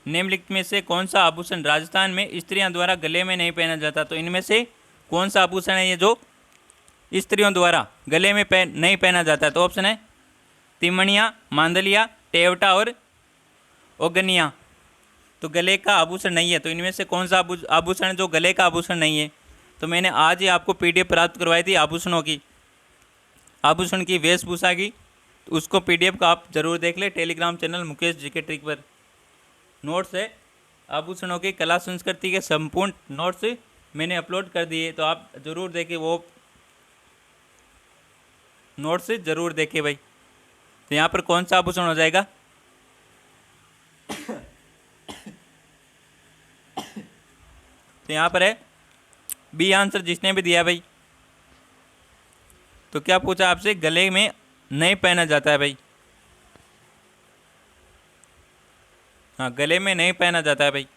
[SPEAKER 1] निम्नलिखित में से कौन सा आभूषण राजस्थान में स्त्रियों द्वारा गले में नहीं पहना जाता? तो इनमें से कौन सा आभूषण है ये जो स्त्रियों द्वारा गले में नहीं पहना जाता? तो ऑप्शन है तिमणिया, मांदलिया, टेवटा और ओगनिया। तो गले का आभूषण नहीं है, तो इनमें से कौन सा आभूषण जो गले का आभूषण नहीं है? तो मैंने आज ही आपको PDF प्राप्त करवाई थी आभूषणों की, आभूषण की वेशभूषा की, तो उसको PDF का आप जरूर देख ले। Telegram channel Mukesh GK trick पर नोट्स है, आभूषणों की कला संस्कृति के संपूर्ण नोट्स मैंने अपलोड कर दिए, तो आप ज़रूर देखें, वो नोट्स ज़रूर देखें भाई। तो यहाँ पर कौन सा आभूषण हो जाएगा? तो यहाँ पर है बी आंसर जिसने भी दिया भाई। तो क्या पूछा आपसे? गले में नहीं पहना जाता है भाई। हाँ, गले में नहीं पहना जाता है भाई।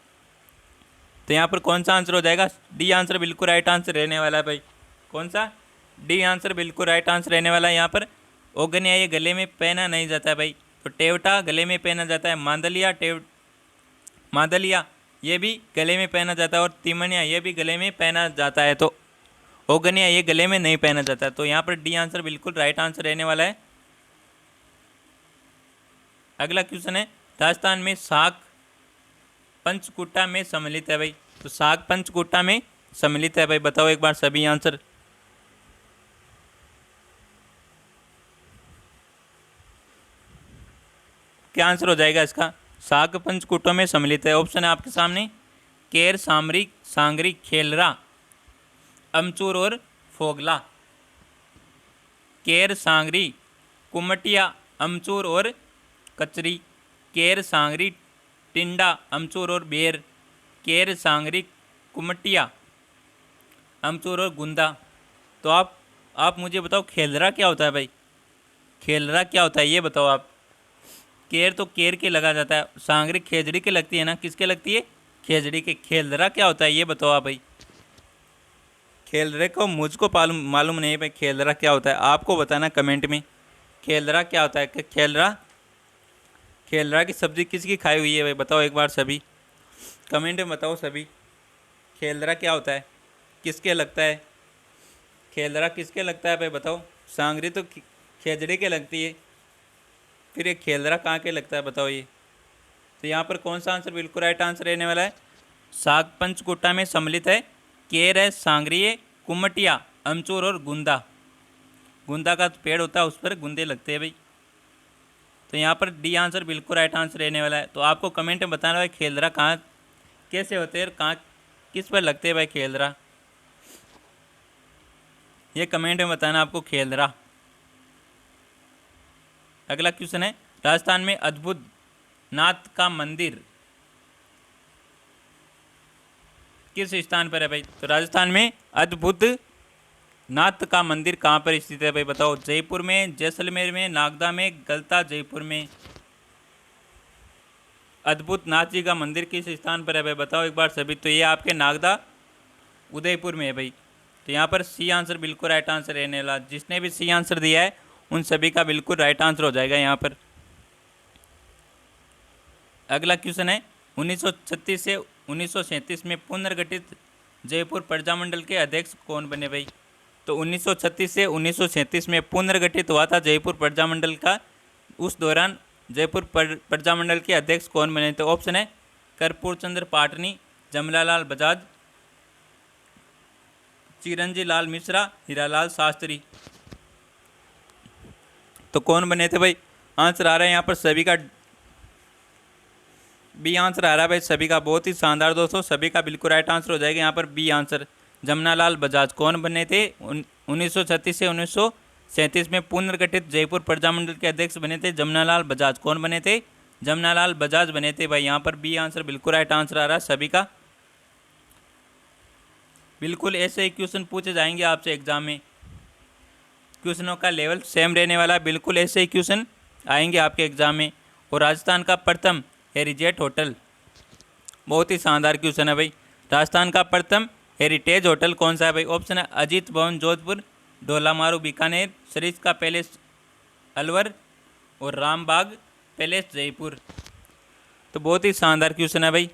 [SPEAKER 1] तो यहाँ पर कौन सा आंसर हो जाएगा? डी आंसर बिल्कुल राइट आंसर रहने वाला है भाई। कौन सा? डी आंसर बिल्कुल राइट आंसर रहने वाला है। यहाँ पर ओगनिया ये गले में पहना नहीं जाता है भाई। तो टेवटा गले में पहना जाता है, मांदलिया ये भी गले में पहना जाता है, और तिमनिया ये भी गले में पहना जाता है। तो ओगनिया ये गले में नहीं पहना जाता है। तो यहाँ पर डी आंसर बिल्कुल राइट आंसर रहने वाला है। अगला क्वेश्चन है, राजस्थान में साग पंचकुटा में सम्मिलित है भाई। तो साग पंचकुटा में सम्मिलित है भाई, बताओ एक बार सभी आंसर। क्या आंसर हो जाएगा इसका? साग पंचकूटों में सम्मिलित है। ऑप्शन है आपके सामने केर, सामरी, सांगरी, खेलरा, अमचूर और फोगला। केर, सांगरी, कुमटिया, अमचूर और कचरी। केर, सांगरी, टिंडा, अमचूर और बेर। केर, सांगरी, कुमटिया, अमचूर और गुंदा। तो आप मुझे बताओ खेलरा क्या होता है भाई? खेलरा क्या होता है ये बताओ आप। केर तो केर के लगा जाता है, सांगरी खेजड़ी के लगती है ना, किसके लगती है? खेजड़ी के। खेलरा क्या होता है ये बताओ आप भाई। खेलरे को मुझको मालूम नहीं भाई, खेलरा क्या होता है आपको बताना कमेंट में। खेलरा क्या होता है? खेलरा की सब्ज़ी किसकी खाई हुई है भाई, बताओ एक बार सभी कमेंट में बताओ सभी। खेलरा क्या होता है, किसके लगता है? खेलरा किसके लगता है भाई बताओ। सांगरी तो खेजड़ी के लगती है, फिर ये खेलरा कहाँ के लगता है बताओ ये। तो यहाँ पर कौन सा आंसर बिल्कुल राइट आंसर रहने वाला है? साग पंचकुटा में सम्मिलित है। केर है, सांगरी है, कुमटिया, अमचूर और गुंदा। गुंदा का पेड़ होता है, उस पर गुंदे लगते हैं भाई। तो यहाँ पर डी आंसर बिल्कुल राइट आंसर रहने वाला है। तो आपको कमेंट में बताना भाई खेलरा कहाँ कैसे होते हैं और कहाँ किस पर लगते हैं भाई खेलरा, ये कमेंट में बताना आपको खेलरा। अगला क्वेश्चन है, राजस्थान में अद्भुत नाथ का मंदिर किस स्थान पर है भाई? तो राजस्थान में अद्भुत नाथ का मंदिर कहाँ पर स्थित है भाई बताओ। जयपुर में, जैसलमेर में, नागदा में, गलता, जयपुर में। अद्भुत नाथ जी का मंदिर किस स्थान पर है भाई बताओ एक बार सभी। तो ये आपके नागदा उदयपुर में है भाई। तो यहाँ पर सी आंसर बिल्कुल राइट आंसर रहने वाला। जिसने भी सी आंसर दिया है उन सभी का बिल्कुल राइट आंसर हो जाएगा यहाँ पर। अगला क्वेश्चन है, 1936 से 1937 में पुनर्गठित जयपुर प्रजामंडल के अध्यक्ष कौन बने भाई? तो 1936 से 1937 में पुनर्गठित हुआ था जयपुर प्रजामंडल का। उस दौरान जयपुर प्रजामंडल के अध्यक्ष कौन बने? तो ऑप्शन है कर्पूर चंद्र पाटनी, जमनालाल बजाज, चिरंजी लाल मिश्रा, हीरालाल शास्त्री। तो कौन बने थे भाई? आंसर आ रहा है यहाँ पर सभी का बी आंसर आ रहा है भाई सभी का। बहुत ही शानदार दोस्तों, सभी का बिल्कुल राइट आंसर हो जाएगा यहाँ पर बी आंसर। जमनालाल बजाज कौन बने थे? 1936 से 1937 में पुनर्गठित जयपुर प्रजामंडल के अध्यक्ष बने थे जमनालाल बजाज। कौन बने थे? जमनालाल बजाज बने थे भाई। यहाँ पर बी आंसर बिल्कुल राइट आंसर आ रहा है सभी का। बिल्कुल ऐसे ही क्वेश्चन पूछे जाएंगे आपसे एग्जाम में। क्वेश्चनों का लेवल सेम रहने वाला, बिल्कुल ऐसे ही क्वेश्चन आएंगे आपके एग्जाम में। और राजस्थान का प्रथम हेरिटेज होटल, बहुत ही शानदार क्वेश्चन है भाई। राजस्थान का प्रथम हेरिटेज होटल कौन सा है भाई? ऑप्शन है अजीत भवन जोधपुर, ढोलामारू बीकानेर, सरिस्का पैलेस अलवर, और रामबाग पैलेस जयपुर। तो बहुत ही शानदार क्वेश्चन है भाई।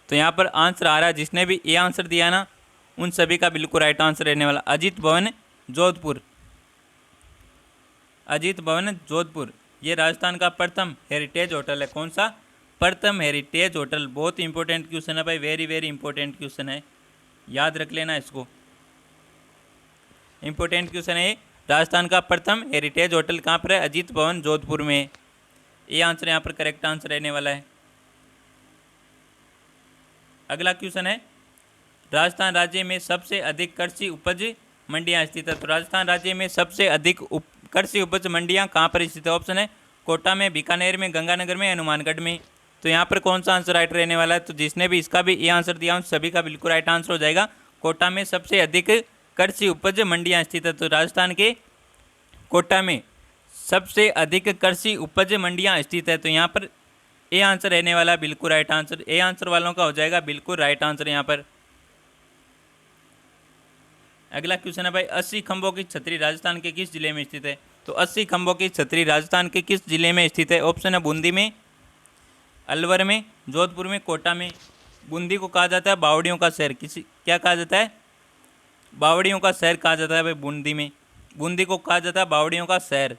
[SPEAKER 1] तो यहाँ पर आंसर आ रहा है, जिसने भी ये आंसर दिया ना उन सभी का बिल्कुल राइट आंसर रहने वाला अजीत भवन जोधपुर। अजीत भवन जोधपुर ये राजस्थान का प्रथम हेरिटेज होटल है। कौन सा? प्रथम हेरिटेज होटल। बहुत इंपॉर्टेंट क्वेश्चन है भाई, वेरी वेरी इंपॉर्टेंट क्वेश्चन है, याद रख लेना इसको। इंपॉर्टेंट क्वेश्चन है, राजस्थान का प्रथम हेरिटेज होटल कहाँ पर है? अजीत भवन जोधपुर में। ये आंसर यहाँ पर करेक्ट आंसर रहने वाला है। अगला क्वेश्चन है, राजस्थान राज्य में सबसे अधिक कृषि उपज मंडियाँ स्थित है। तो राजस्थान राज्य में सबसे अधिक कृषि उपज मंडियाँ कहाँ पर स्थित है? ऑप्शन है कोटा में, बीकानेर में, गंगानगर में, हनुमानगढ़ में। तो यहाँ पर कौन सा आंसर राइट रहने वाला है? तो जिसने भी इसका भी ये आंसर दिया उन सभी का बिल्कुल राइट आंसर हो जाएगा। कोटा में सबसे अधिक कृषि उपज मंडियाँ स्थित है। तो राजस्थान के कोटा में सबसे अधिक कृषि उपज मंडियाँ स्थित है। तो यहाँ पर ए आंसर रहने वाला बिल्कुल राइट आंसर। ए आंसर वालों का हो जाएगा बिल्कुल राइट आंसर यहाँ पर। अगला क्वेश्चन है भाई, 80 खंभों की छतरी राजस्थान के किस जिले में स्थित है? तो 80 खंभों की छतरी राजस्थान के किस जिले में स्थित है? ऑप्शन है बूंदी में, अलवर में, जोधपुर में, कोटा में। बूंदी को कहा जाता है बावड़ियों का शहर। किसी क्या कहा जाता है? बावड़ियों का शहर कहा जाता है भाई बूंदी में। बूंदी को कहा जाता है बावड़ियों का शहर।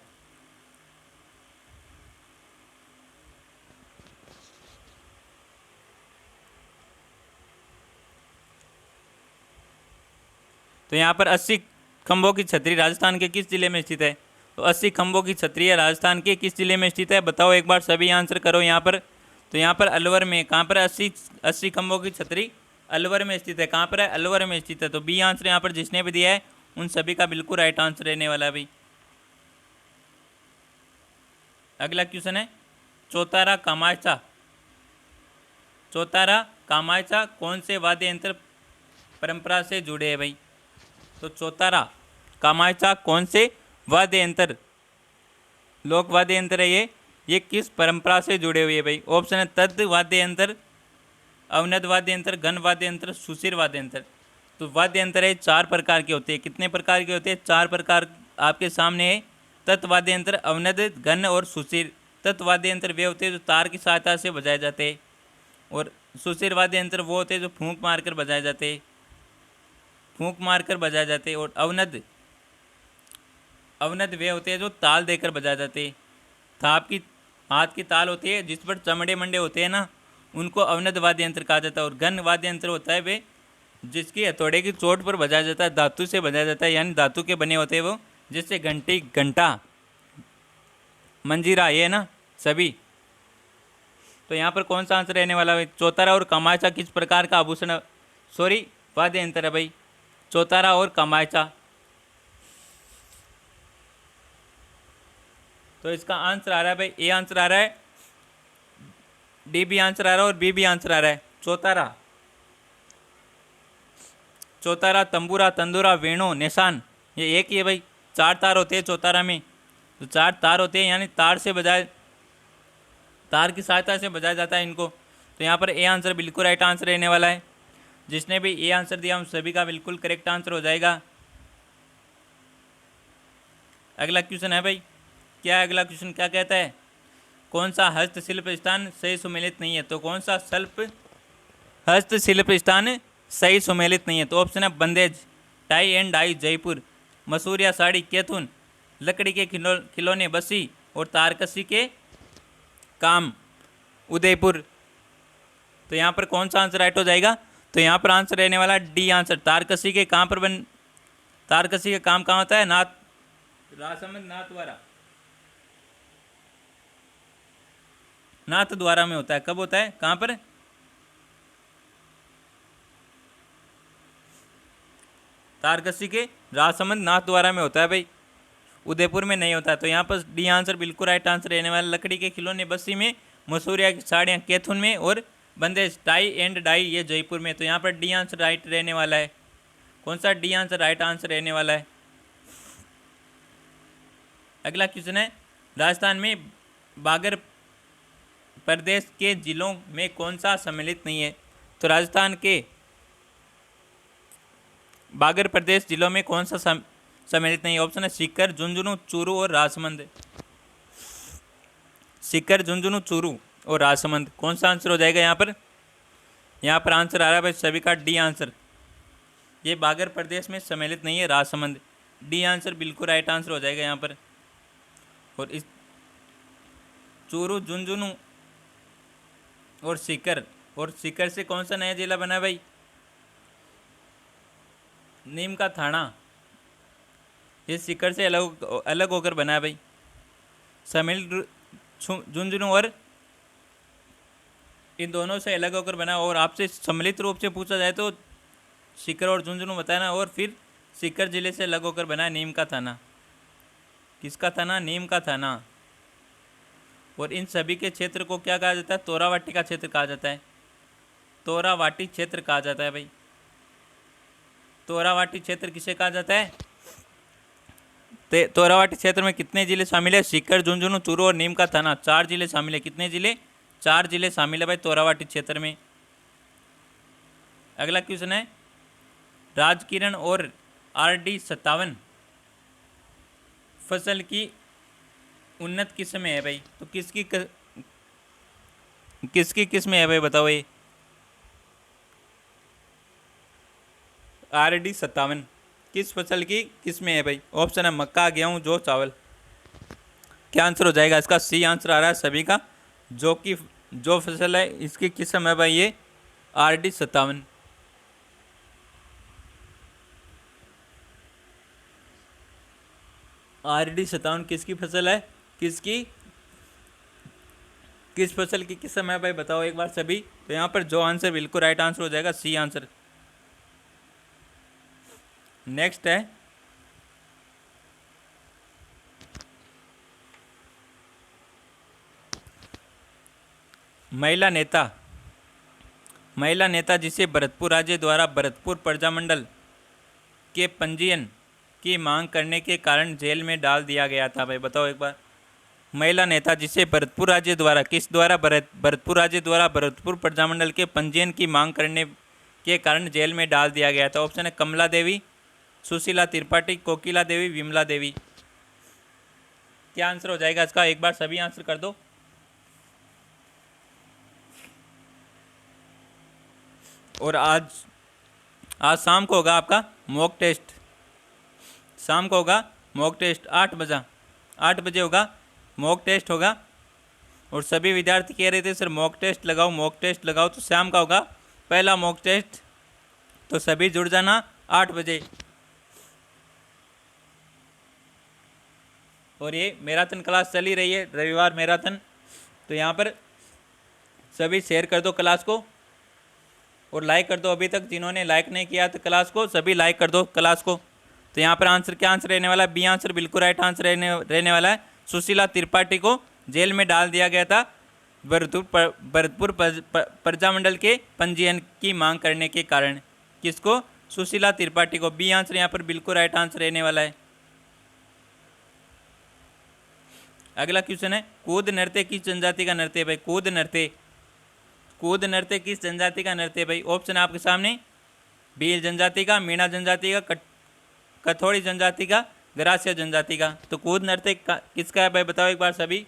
[SPEAKER 1] तो यहाँ पर 80 खंभों की छतरी राजस्थान के किस जिले में स्थित है? तो 80 खंभों की छतरी है राजस्थान के किस जिले में स्थित है? बताओ एक बार, सभी आंसर करो यहाँ पर। तो यहाँ पर अलवर में। कहाँ पर 80 खंभों की छतरी अलवर में स्थित है। कहाँ पर है? अलवर में स्थित है। तो बी आंसर यहाँ पर जिसने भी दिया है उन सभी का बिल्कुल राइट आंसर रहने वाला है भाई। अगला क्वेश्चन है, चौतारा कामायचा। चौतारा कामायचा कौन से वाद्य यंत्र परंपरा से जुड़े हैं भाई? तो चौतारा कामायचा कौन से वाद्य यंत्र, लोक वाद्य यंत्र है ये किस परंपरा से जुड़े हुए हैं भाई? ऑप्शन है तद वाद्य यंत्र, अवनद वाद्य यंत्र, घन वाद्य यंत्र, सुशिर वाद्य यंत्र। तो वाद्य यंत्र है 4 प्रकार के होते हैं। कितने प्रकार के होते हैं? 4 प्रकार आपके सामने है। तत् वाद्य यंत्र, अवनद, घन और सुशिर। तत् वाद्य यंत्र वे होते हैं जो तार की सहायता से बजाए जाते हैं, और सुशिर वाद्य यंत्र वो होते हैं जो फूंक मारकर बजाए जाते हैं, फूंक मारकर बजाए जाते हैं। और अवनद वे होते हैं जो ताल देकर बजाए जाते हैं। थाप की हाथ की ताल होती है जिस पर चमड़े मंडे होते हैं ना, उनको अवनद वाद्य यंत्र कहा जाता है। और घन वाद्य यंत्र होता है वे जिसकी हथौड़े की चोट पर बजाया जाता है, धातु से बजाया जाता है, यानी धातु के बने होते हैं वो, जिससे घंटी, घंटा, मंजीरा ये ना सभी। तो यहाँ पर कौन सा आंसर रहने वाला है? चौतारा और कामायचा किस प्रकार का आभूषण, सॉरी वाद्य यंत्र है भाई? चौतारा और कामायचा। तो इसका आंसर आ रहा है भाई, ए आंसर आ रहा है, डी भी आंसर आ रहा है और बी भी आंसर आ रहा है। चौतारा, चौतारा, तंबूरा, तंदूरा, वेणु, निशान, ये एक ही है भाई। 4 तार होते हैं चौतारा में। तो 4 तार होते हैं, यानी तार से बजाए, तार की सहायता से बजाया जाता है इनको। तो यहाँ पर ए आंसर बिल्कुल राइट आंसर रहने वाला है। जिसने भी ए आंसर दिया उन सभी का बिल्कुल करेक्ट आंसर हो जाएगा। अगला क्वेश्चन है भाई, क्या अगला क्वेश्चन क्या कहता है? कौन सा हस्तशिल्प स्थान सही सुमेलित नहीं है? तो कौन सा हस्तशिल्प स्थान सही सुमेलित नहीं है? तो ऑप्शन है Bandhej, tie and dye Jaipur, Masuria sari Kaithun, लकड़ी के खिलौने बसी और तारकसी के काम उदयपुर। तो यहाँ पर कौन सा आंसर राइट हो जाएगा? तो यहाँ पर आंसर रहने वाला डी आंसर, तारकसी के काम पर तारकसी का काम कहाँ होता है? राजसमंद नाथ द्वारा में होता है। कब होता है? कहाँ पर? तारकसी के राजसमंद नाथ द्वारा में होता है भाई, उदयपुर में नहीं होता। तो यहाँ पर डी आंसर बिल्कुल राइट आंसर रहने वाला। लकड़ी के खिलौने बस्सी में, मसूरिया की साड़ियाँ कैथुन में और बंदेज टाई एंड डाई ये जयपुर में। तो यहाँ पर डी आंसर राइट रहने वाला है। कौन सा? डी आंसर राइट आंसर रहने वाला है। अगला क्वेश्चन है, राजस्थान में बागर प्रदेश के जिलों में कौन सा सम्मिलित नहीं है? तो राजस्थान के बागर प्रदेश जिलों में कौन सा सम्मिलित नहीं है? ऑप्शन है सीकर, झुंझुनू, चूरू और राजसमंद। सीकर, झुंझुनू, चूरू और राजसमंद। कौन सा आंसर हो जाएगा यहाँ पर? यहाँ पर आंसर आ रहा है भाई सभी का डी आंसर। ये बागर प्रदेश में सम्मिलित नहीं है राजसमंद। डी आंसर बिल्कुल राइट आंसर हो जाएगा यहाँ पर। और इस चूरू, झुंझुनू और सीकर से कौन सा नया जिला बना है भाई? नीम का थाना। ये सीकर से अलग होकर बना है भाई। सम्मिलित झुंझुनू और इन दोनों से अलग होकर बना। और आपसे सम्मिलित रूप से पूछा जाए तो सीकर और झुंझुनू बताना, और फिर सीकर जिले से अलग होकर बना है नीम का थाना। किसका थाना? नीम का थाना। और इन सभी के क्षेत्र को क्या कहा जाता है? तोरावाटी का क्षेत्र कहा जाता है। तोरावाटी क्षेत्र कहा जाता है भाई। तोरावाटी क्षेत्र किसे कहा जाता है? तोरावाटी क्षेत्र में कितने जिले शामिल है? सीकर, झुंझुनू, चूरू और नीम का थाना, 4 जिले शामिल है। कितने जिले? 4 जिले शामिल है भाई तोरावाटी क्षेत्र में। अगला क्वेश्चन है, राजकिरण और RD 57 फसल की उन्नत किस्म है भाई। तो किसकी किस्म है भाई बताओ? ये RD 57 किस फसल की किस्म है भाई? ऑप्शन है मक्का, गेहूं, जौ, चावल। क्या आंसर हो जाएगा इसका? सी आंसर आ रहा है सभी का। जो फसल है इसकी किस्म है भाई ये RD 57। RD 57 किसकी फसल है? किस फसल की किस्म है भाई बताओ एक बार सभी। तो यहाँ पर जो आंसर बिल्कुल राइट आंसर हो जाएगा सी आंसर। नेक्स्ट है, महिला नेता जिसे भरतपुर राज्य द्वारा भरतपुर प्रजामंडल के पंजीयन की मांग करने के कारण जेल में डाल दिया गया था भाई बताओ एक बार। महिला नेता जिसे भरतपुर राज्य द्वारा भरतपुर राज्य द्वारा भरतपुर प्रजामंडल के पंजीयन की मांग करने के कारण जेल में डाल दिया गया था। ऑप्शन है कमला देवी, सुशीला त्रिपाठी, कोकिला देवी, विमला देवी। क्या आंसर हो जाएगा इसका? एक बार सभी आंसर कर दो। और आज शाम को होगा आपका मॉक टेस्ट। शाम को होगा मॉक टेस्ट 8 बजे होगा मॉक टेस्ट होगा। और सभी विद्यार्थी कह रहे थे सर मॉक टेस्ट लगाओ। तो शाम का होगा पहला मॉक टेस्ट। तो सभी जुड़ जाना 8 बजे। और ये मैराथन क्लास चली रही है, रविवार मैराथन। तो यहाँ पर सभी शेयर कर दो क्लास को और लाइक कर दो। अभी तक जिन्होंने लाइक नहीं किया तो क्लास को सभी लाइक कर दो क्लास को। तो यहाँ पर आंसर क्या आंसर रहने वाला है? बी आंसर बिल्कुल राइट आंसर रहने वाला है। सुशीला त्रिपाठी को जेल में डाल दिया गया था भरतपुर प्रजामंडल के पंजीयन की मांग करने के कारण। किसको? सुशीला त्रिपाठी को। बी आंसर यहाँ पर बिल्कुल राइट आंसर रहने वाला है। अगला क्वेश्चन है, कूद नृत्य किस जनजाति का नृत्य है भाई? कूद नृत्य किस जनजाति का नृत्य है भाई? ऑप्शन है आपके सामने, भील जनजाति का, मीणा जनजाति का, कथोड़ी जनजाति का, ग्रासिया जनजाति का। तो कूद नृत्य किसका है भाई बताओ एक बार सभी।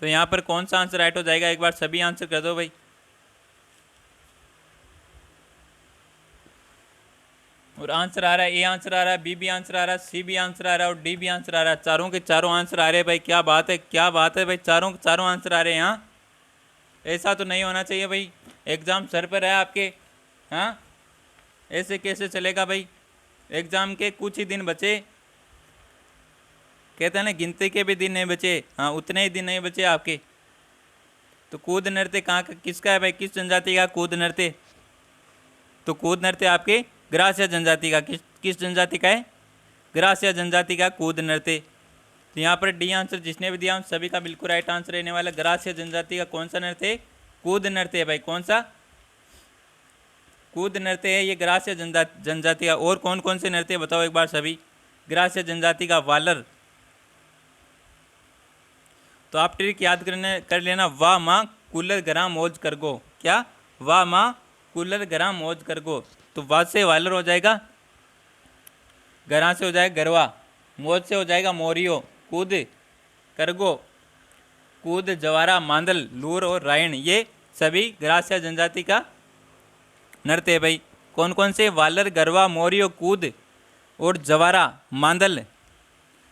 [SPEAKER 1] तो यहाँ पर कौन सा आंसर राइट हो जाएगा? एक बार सभी आंसर कर दो भाई। और आंसर आ रहा है, ए आंसर आ रहा है, बी भी आंसर आ रहा है, सी भी आंसर आ रहा है और डी भी आंसर आ रहा है। चारों के चारों आंसर आ रहे हैं भाई। क्या बात है भाई, चारों के चारों आंसर आ रहे हैं। यहाँ ऐसा तो नहीं होना चाहिए भाई। एग्ज़ाम सर पर है आपके, हाँ ऐसे कैसे चलेगा भाई? एग्ज़ाम के कुछ ही दिन बचे, कहते हैं ना गिनती के भी दिन नहीं बचे। हाँ उतने ही दिन नहीं बचे आपके। तो कूद नृत्य कहाँ किसका है भाई? किस जनजाति का कूद नृत्य? तो कूद नृत्य आपके ग्रासिया जनजाति का। किस जनजाति का है? ग्रासिया जनजाति का कूद नृत्य। तो यहाँ पर डी आंसर जिसने भी दिया सभी का बिल्कुल राइट आंसर रहने वाला। ग्रासिया जनजाति का कौन सा नृत्य है? कूद नृत्य है भाई। कौन सा? कूद नृत्य है ये ग्रासिया जनजाति का। और कौन कौन से नृत्य बताओ एक बार सभी। ग्रासिया जनजाति का वालर। तो आप ट्रिक याद कर लेना, वाह माँ कूलर गरा मौज करगो। क्या? वाह माँ कूलर गरा मौज करगो। तो वाह से वालर हो जाएगा, गरा से हो जाएगा गरवा, मौज से हो जाएगा मोरियो, कूद करगो कूद, जवारा, मांदल, लूर और रायन ये सभी ग्रासिया जनजाति का नृत्य है भाई। कौन कौन से? वालर, गरवा, मोरियो, कूद और जवारा, मांदल।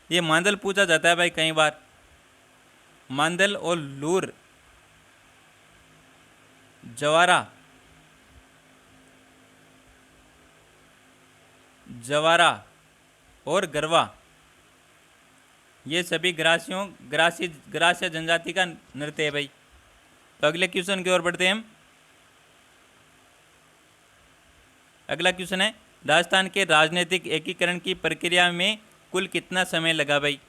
[SPEAKER 1] ये मांदल पूछा जाता है भाई कई बार। मांदल और लूर, जवारा, जवारा और गरवा ये सभी ग्रासिया जनजाति का नृत्य है भाई। तो अगले क्वेश्चन की ओर बढ़ते हैं हम। अगला क्वेश्चन है, राजस्थान के राजनीतिक एकीकरण की प्रक्रिया में कुल कितना समय लगा भाई?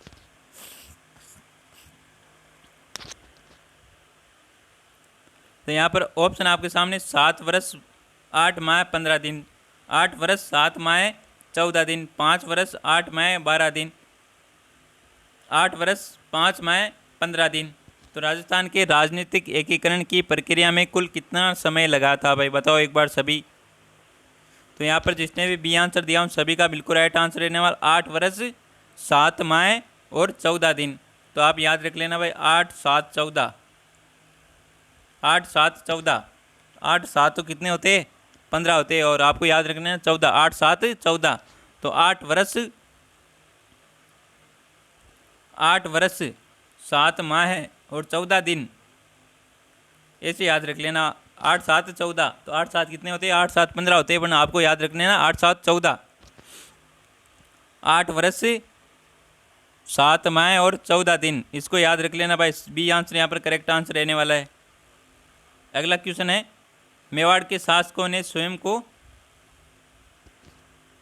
[SPEAKER 1] तो यहाँ पर ऑप्शन आपके सामने 7 वर्ष 8 माह 15 दिन, 8 वर्ष 7 माह 14 दिन, 5 वर्ष 8 माह 12 दिन, 8 वर्ष 5 माह 15 दिन। तो राजस्थान के राजनीतिक एकीकरण की प्रक्रिया में कुल कितना समय लगा था भाई? बताओ एक बार सभी। तो यहाँ पर जिसने भी बी आंसर दिया उन सभी का बिल्कुल राइट आंसर रहने वाला 8 वर्ष 7 माह और 14 दिन। तो आप याद रख लेना भाई 8 7 14, 8 7 14, 8 7 तो कितने होते हैं? 15 होते हैं, और आपको याद रखना है 14, 8 7 14। तो 8 वर्ष 7 माह और 14 दिन, ऐसे याद रख लेना। 8 7 14, तो 8 7 कितने होते हैं? 8 7 15 होते हैं, वरना आपको याद रखने ना 8 7 14। 8 वर्ष 7 माह और 14 दिन, इसको याद रख लेना भाई। बी आंसर यहाँ पर करेक्ट आंसर रहने वाला है। अगला क्वेश्चन है, मेवाड़ के शासकों ने स्वयं को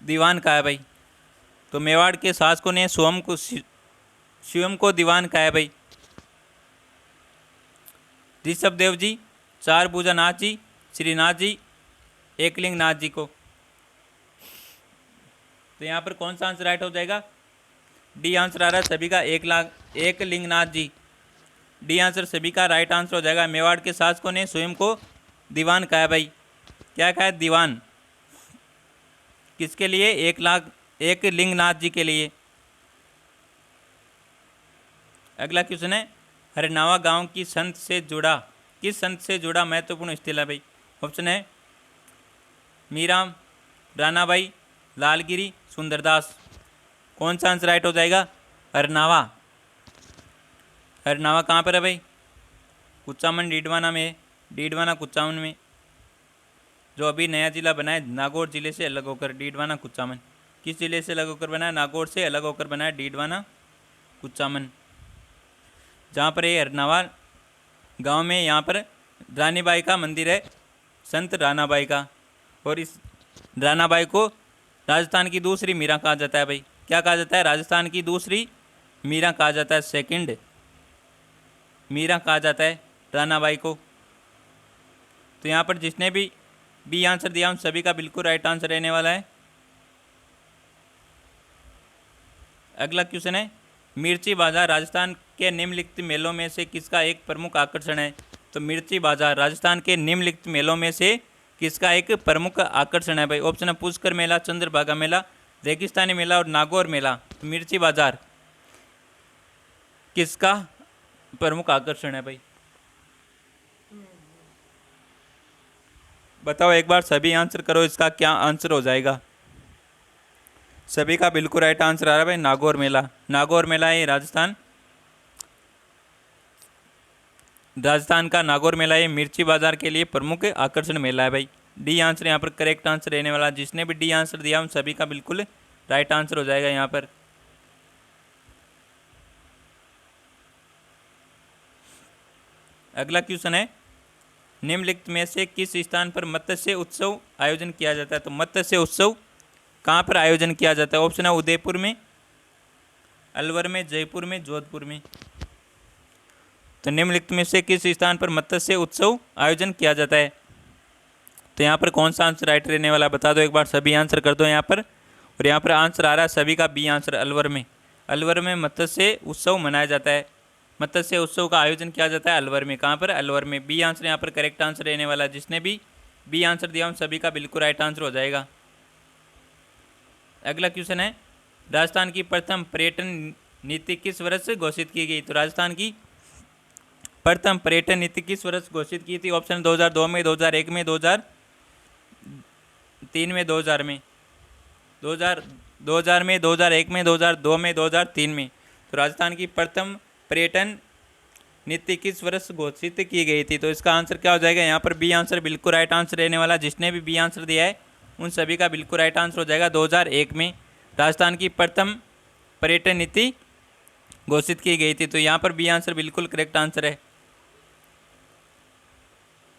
[SPEAKER 1] दीवान कहा है भाई। तो मेवाड़ के शासकों ने स्वयं को दीवान कहा है भाई। ऋषभदेव जी, चार भुजा नाथ जी, श्रीनाथ जी, एकलिंग नाथ जी को। तो यहाँ पर कौन सा आंसर राइट हो जाएगा? डी आंसर आ रहा है सभी का, एकलिंग नाथ जी। डी आंसर सभी का राइट आंसर हो जाएगा। मेवाड़ के शासकों ने स्वयं को दीवान कहा है भाई। क्या कहा है? दीवान। किसके लिए? एकलिंग नाथ जी के लिए। अगला क्वेश्चन है, हरनावा गांव की संत से जुड़ा, किस संत से जुड़ा महत्वपूर्ण स्थल है भाई? ऑप्शन है मीराम, रानाबाई, लालगिरी, सुंदरदास। कौन सा आंसर राइट हो जाएगा? हरनावा। हरनावा कहाँ पर है भाई? कुचामन डीडवाना में है, डीडवाना कुचामन में, जो अभी नया जिला बना है नागौर जिले से अलग होकर, डीडवाना कुचामन। किस जिले से अलग होकर बना है? नागौर से अलग होकर बना है डीडवाना कुचामन। जहाँ पर ये हरनावा गांव में, यहाँ पर रानीबाई का मंदिर है, संत रानाबाई का। और इस रानाबाई को राजस्थान की दूसरी मीरा कहा जाता है भाई। क्या कहा जाता है? राजस्थान की दूसरी मीरा कहा जाता है, सेकंड मीरा कहा जाता है रानाबाई को। तो यहाँ पर जिसने भी बी आंसर दिया उन सभी का बिल्कुल राइट आंसर रहने वाला है। अगला क्वेश्चन है, मिर्ची बाजार राजस्थान के निम्नलिखित मेलों में से किसका एक प्रमुख आकर्षण है? तो मिर्ची बाजार राजस्थान के निम्नलिखित मेलों में से किसका एक प्रमुख आकर्षण है भाई? ऑप्शन है पुष्कर मेला, चंद्रभागा मेला, रेगिस्तानी मेला और नागौर मेला। तो मिर्ची बाजार किसका प्रमुख आकर्षण है भाई? बताओ एक बार, सभी आंसर करो, इसका क्या आंसर हो जाएगा? सभी का बिल्कुल राइट आंसर आ रहा है भाई, नागौर मेला। नागौर मेला है राजस्थान का नागौर मेला ये मिर्ची बाजार के लिए प्रमुख आकर्षण मेला है भाई। डी आंसर यहाँ पर करेक्ट आंसर रहने वाला। जिसने भी डी आंसर दिया उन सभी का बिल्कुल राइट आंसर हो जाएगा यहाँ पर। अगला क्वेश्चन है, निम्नलिखित में से किस स्थान पर मत्स्य उत्सव आयोजन किया जाता है? तो मत्स्य उत्सव कहाँ पर आयोजन किया जाता है? ऑप्शन है उदयपुर में, अलवर में, जयपुर में, जोधपुर में। तो निम्नलिखित में से किस स्थान पर मत्स्य उत्सव आयोजन किया जाता है? तो यहाँ पर कौन सा आंसर राइट रहने वाला बता दो एक बार, सभी आंसर कर दो यहाँ पर। और यहाँ पर आंसर आ रहा है सभी का बी आंसर, अलवर में। अलवर में मत्स्य उत्सव मनाया जाता है। मत्स्य उत्सव का आयोजन किया जाता है अलवर में। कहाँ पर? अलवर में। बी आंसर यहाँ पर करेक्ट आंसर रहने वाला है। जिसने भी बी आंसर दिया उन सभी का बिल्कुल राइट आंसर हो जाएगा। अगला क्वेश्चन है, राजस्थान की प्रथम पर्यटन नीति किस वर्ष घोषित की गई? तो राजस्थान की प्रथम पर्यटन नीति किस वर्ष घोषित की थी? ऑप्शन 2002 में, 2001 में, 2003 में, 2000 में। 2000 में, 2001 में, 2002 में, 2003 में। तो राजस्थान की प्रथम पर्यटन नीति किस वर्ष घोषित की गई थी? तो इसका आंसर क्या हो जाएगा? यहाँ पर बी आंसर बिल्कुल राइट आंसर रहने वाला। जिसने भी बी आंसर दिया है उन सभी का बिल्कुल राइट आंसर हो जाएगा। 2001 में राजस्थान की प्रथम पर्यटन नीति घोषित की गई थी। तो यहाँ पर बी आंसर बिल्कुल करेक्ट आंसर है।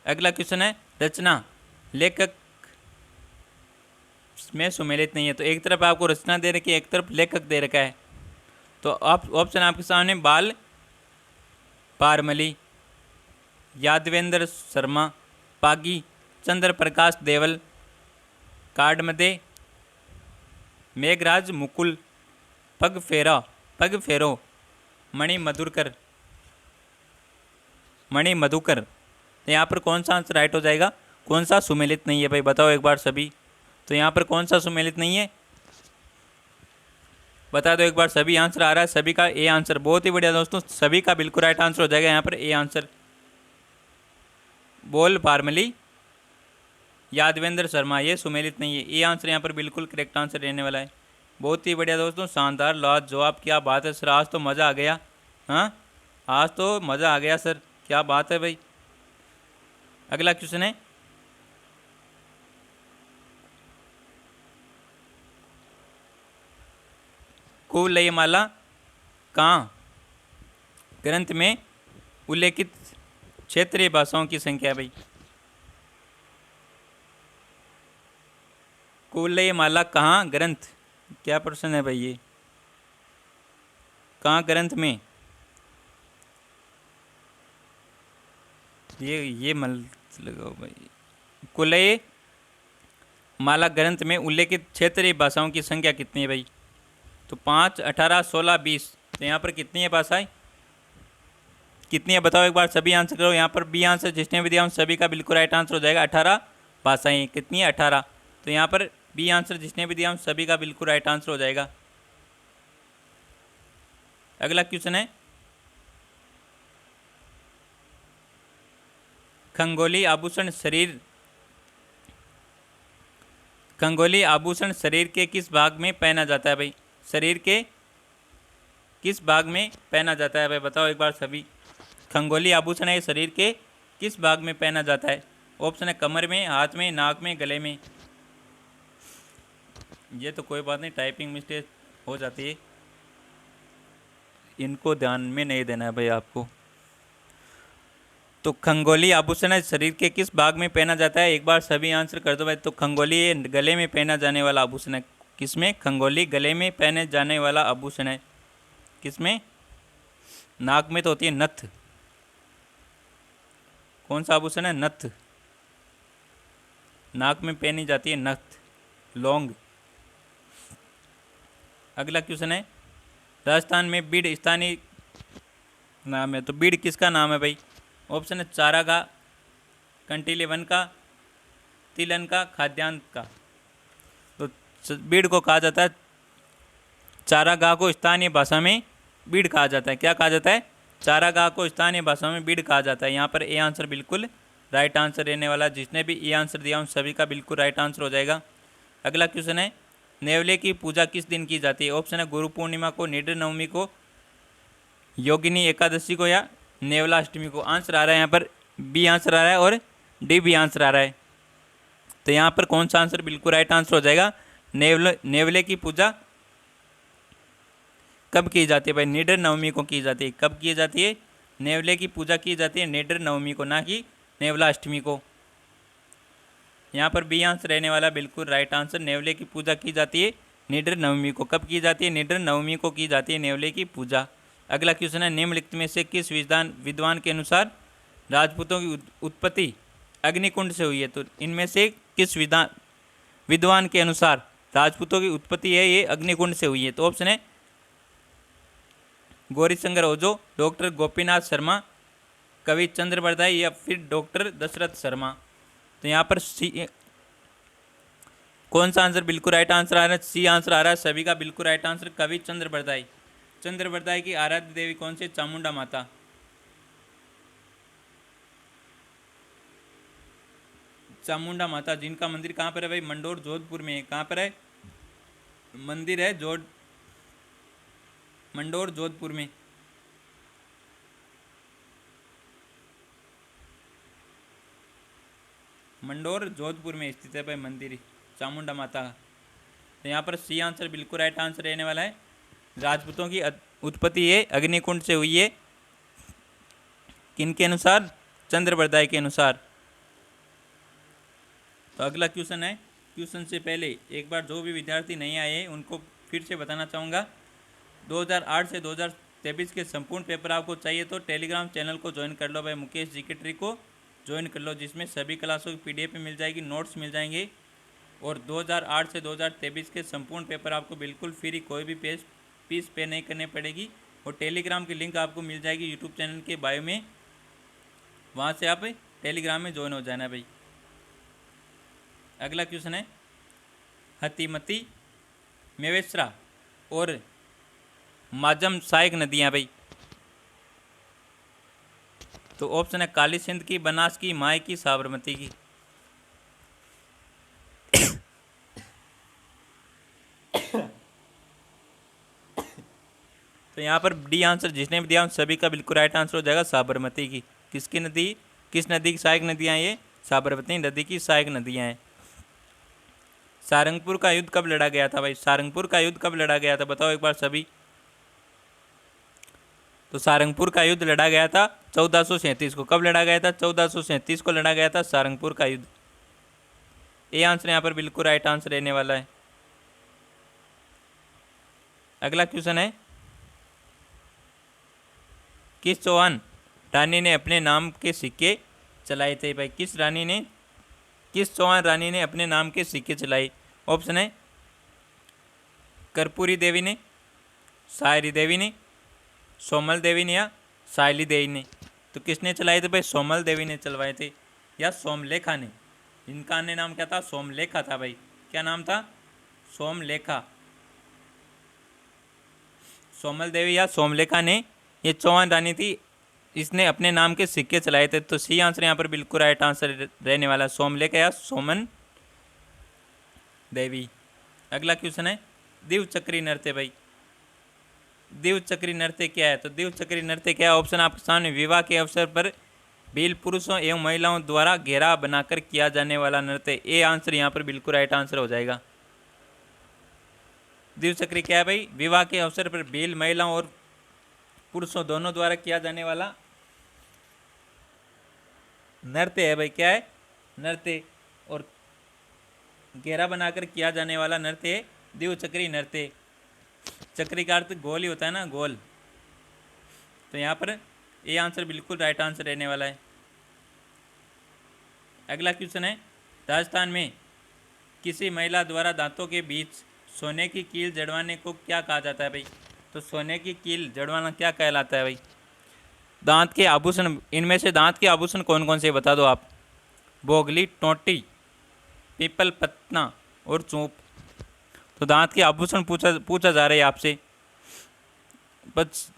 [SPEAKER 1] अगला क्वेश्चन है, रचना लेखक में सुमेलित नहीं है। तो एक तरफ आपको रचना दे रखी है, एक तरफ लेखक दे रखा है। तो ऑप्शन आपके सामने बाल पारमली, यादवेंद्र शर्मा, पागी, चंद्र प्रकाश देवल, काडमदे, मेघराज मुकुल, पग फेरो, मणि मधुकर। तो यहाँ पर कौन सा आंसर राइट हो जाएगा? कौन सा सुमेलित नहीं है भाई, बताओ एक बार सभी। तो यहाँ पर कौन सा सुमेलित नहीं है, बता दो एक बार सभी। आंसर आ रहा है सभी का ए आंसर। बहुत ही बढ़िया दोस्तों, सभी का बिल्कुल राइट आंसर हो जाएगा यहाँ पर ए आंसर। बोल पारमली, यादवेंद्र शर्मा, ये सुमेलित नहीं है। ए आंसर यहाँ पर बिल्कुल करेक्ट आंसर रहने वाला है। बहुत ही बढ़िया दोस्तों, शानदार, लाजवाब, क्या बात है सर, आज तो मज़ा आ गया। हाँ, आज तो मज़ा आ गया सर, क्या बात है भाई। अगला क्वेश्चन है, कुवलयमाला कहाँ ग्रंथ में उल्लेखित क्षेत्रीय भाषाओं की संख्या है भाई? कुवलयमाला कहाँ ग्रंथ, क्या प्रश्न है भाई ये? कहाँ ग्रंथ में ये मल लगाओ भाई। कुवलय माला ग्रंथ में उल्लेखित क्षेत्रीय भाषाओं की संख्या कितनी है भाई? तो 5, 18, 16, 20। तो यहाँ पर कितनी है भाषाएं, कितनी है बताओ एक बार सभी आंसर करो। यहाँ पर बी आंसर जिसने भी दिया उन सभी का बिल्कुल राइट आंसर हो जाएगा। 18 भाषाएं कितनी है? 18। तो यहाँ पर बी आंसर जिसने भी दिया उन सभी का बिल्कुल राइट आंसर हो जाएगा। अगला क्वेश्चन है, खंगोली आभूषण शरीर के किस भाग में पहना जाता है भाई? शरीर के किस भाग में पहना जाता है भाई, बताओ एक बार सभी। खंगोली आभूषण है शरीर के किस भाग में पहना जाता है? ऑप्शन है कमर में, हाथ में, नाक में, गले में। ये तो कोई बात नहीं, टाइपिंग मिस्टेक हो जाती है, इनको ध्यान में नहीं देना है भाई आपको। तो खंगोली आभूषण है शरीर के किस भाग में पहना जाता है? एक बार सभी आंसर कर दो भाई। तो खंगोली गले में पहना जाने वाला आभूषण है। किसमें? खंगोली गले में पहने जाने वाला आभूषण है। किसमें? नाक में तो होती है नथ। कौन सा आभूषण है? नथ। नाक में पहनी जाती है नथ, लौंग। अगला क्वेश्चन है, राजस्थान में बीड़ स्थानीय नाम है। तो बीड़ किसका नाम है भाई? ऑप्शन है चारागाह, कंटीले वन का, तिलन का, खाद्यान्न का। तो बीड़ को कहा जाता है, चारागाह को स्थानीय भाषा में बीड़ कहा जाता है। क्या कहा जाता है? चारागाह को स्थानीय भाषा में बीड़ कहा जाता है। यहाँ पर ए आंसर बिल्कुल राइट आंसर रहने वाला। जिसने भी ए आंसर दिया उन सभी का बिल्कुल राइट आंसर हो जाएगा। अगला क्वेश्चन है, नेवले की पूजा किस दिन की जाती है? ऑप्शन है गुरु पूर्णिमा को, निडर नवमी को, योगिनी एकादशी को, या नेवला अष्टमी को। आंसर आ रहा है यहाँ पर बी आंसर आ रहा है और डी भी आंसर आ रहा है। तो यहाँ पर कौन सा आंसर बिल्कुल राइट आंसर हो जाएगा? नेवले की पूजा कब की जाती है भाई? निडर नवमी को की जाती है। कब की जाती है? नेवले की पूजा की जाती है निडर नवमी को, ना कि नेवला अष्टमी को। यहाँ पर बी आंसर रहने वाला बिल्कुल राइट आंसर। नेवले की पूजा की जाती है निडर नवमी को। कब की जाती है? निडर नवमी को की जाती है नेवले की पूजा। अगला क्वेश्चन है, निम्नलिखित में से किस विद्वान के अनुसार राजपूतों की उत्पत्ति अग्निकुंड से हुई है? तो इनमें से किस विद्वान के अनुसार राजपूतों की उत्पत्ति है ये अग्निकुंड से हुई है? तो ऑप्शन है गौरीशंकर ओझो, डॉक्टर गोपीनाथ शर्मा, कवि चंद्र बरदाई या फिर डॉक्टर दशरथ शर्मा। तो यहाँ पर सी कौन सा आंसर बिल्कुल राइट आंसर आ रहा है? सी आंसर आ रहा है सभी का बिल्कुल राइट आंसर, कवि चंद्र बरदाई। चंद्र बरदाई की आराध्य देवी कौन सी? चामुंडा माता। चामुंडा माता जिनका मंदिर कहाँ पर है भाई? मंडोर जोधपुर में है। कहाँ पर है? मंदिर है मंडोर जोधपुर में। मंडोर जोधपुर में स्थित है भाई मंदिर चामुंडा माता का। तो यहाँ पर सी आंसर बिल्कुल राइट आंसर रहने वाला है। राजपूतों की उत्पत्ति ये अग्निकुंड से हुई है, किनके अनुसार? चंद्र बरदाई के अनुसार। तो अगला क्वेश्चन है, क्वेश्चन से पहले एक बार जो भी विद्यार्थी नहीं आए हैं उनको फिर से बताना चाहूँगा, 2008 से 2023 के संपूर्ण पेपर आपको चाहिए तो टेलीग्राम चैनल को ज्वाइन कर लो भाई, मुकेश जीके ट्रिक को ज्वाइन कर लो, जिसमें सभी क्लासों की पीडीएफ मिल जाएगी, नोट्स मिल जाएंगे और 2008 से 2023 के संपूर्ण पेपर आपको बिल्कुल फ्री, कोई भी फीस पे नहीं करनी पड़ेगी। और टेलीग्राम की लिंक आपको मिल जाएगी यूट्यूब चैनल के बायो में, वहाँ से आप टेलीग्राम में ज्वाइन हो जाना भाई। अगला क्वेश्चन है, हतीमती, मेवेसरा और माजम सहायक नदियाँ भाई। तो ऑप्शन है काली सिंध की, बनास की, माय की, साबरमती की। तो यहाँ पर डी आंसर जिसने भी दिया उन सभी का बिल्कुल राइट आंसर हो जाएगा साबरमती की। किसकी नदी? किस नदी की सहायक नदियाँ ये? साबरमती नदी की सहायक नदियाँ हैं। सारंगपुर का युद्ध कब लड़ा गया था भाई? सारंगपुर का युद्ध कब लड़ा गया था बताओ एक बार सभी। तो सारंगपुर का युद्ध लड़ा गया था 1437 को। कब लड़ा गया था? 1437 को लड़ा गया था सारंगपुर का युद्ध। ये आंसर यहाँ पर बिल्कुल राइट आंसर रहने वाला है। अगला क्वेश्चन है, किस चौहान रानी ने अपने नाम के सिक्के चलाए थे भाई? किस चौहान रानी ने अपने नाम के सिक्के चलाए? ऑप्शन है कर्पूरी देवी ने, सायरी देवी ने, सोमल देवी ने या सायली देवी ने। तो किसने चलाए थे भाई? सोमल देवी ने चलवाए थे या सोमलेखा ने। इनका अन्य नाम क्या था? सोमलेखा था भाई। क्या नाम था? सोमलेखा। सोमल देवी या सोमलेखा ने ये चौहान रानी थी, इसने अपने नाम के सिक्के चलाए थे। तो सी आंसर यहाँ पर बिल्कुल राइट आंसर रहने वाला, सोमलेखा या सोमन देवी। अगला क्वेश्चन है, द्विचक्री नृत्य भाई। द्विचक्री नृत्य क्या है? तो द्विचक्री नृत्य क्या है? ऑप्शन आपके सामने, विवाह के अवसर पर भील पुरुषों एवं महिलाओं द्वारा घेरा बनाकर किया जाने वाला नृत्य। ए आंसर यहाँ पर बिल्कुल राइट आंसर हो जाएगा। द्विचक्री क्या है भाई? विवाह के अवसर पर भील महिलाओं और पुरुषों दोनों द्वारा किया जाने वाला नृत्य है भाई। क्या है? नृत्य। और घेरा बनाकर किया जाने वाला नृत्य है द्विचक्री नृत्य। चक्री का अर्थ गोल ही होता है ना, गोल। तो यहाँ पर ये आंसर बिल्कुल राइट आंसर रहने वाला है। अगला क्वेश्चन है, राजस्थान में किसी महिला द्वारा दांतों के बीच सोने की कील जड़वाने को क्या कहा जाता है भाई? तो सोने की कील जड़वाना क्या कहलाता है भाई? दांत के आभूषण, इनमें से दांत के आभूषण कौन कौन से बता दो आप? बोगली, टोंटी, पीपल पत्ना और चूप। तो दांत के आभूषण पूछा जा रहा है आपसे, बस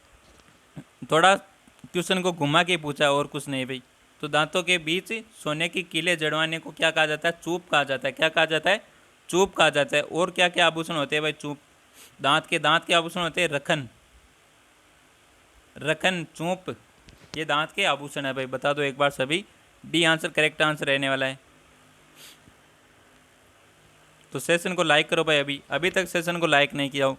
[SPEAKER 1] थोड़ा क्वेश्चन को घुमा के पूछा और कुछ नहीं भाई। तो दांतों के बीच सोने की कीलें जड़वाने को क्या कहा जाता है? चूप कहा जाता है। क्या कहा जाता है? चूप कहा जाता है। और क्या क्या आभूषण होते हैं भाई? चूप, दांत के आभूषण होते हैं रखन, चूप, ये दांत के आभूषण है भाई। बता दो एक बार सभी। डी आंसर करेक्ट आंसर रहने वाला है। तो सेशन को लाइक करो भाई। अभी तक सेशन को लाइक नहीं किया हो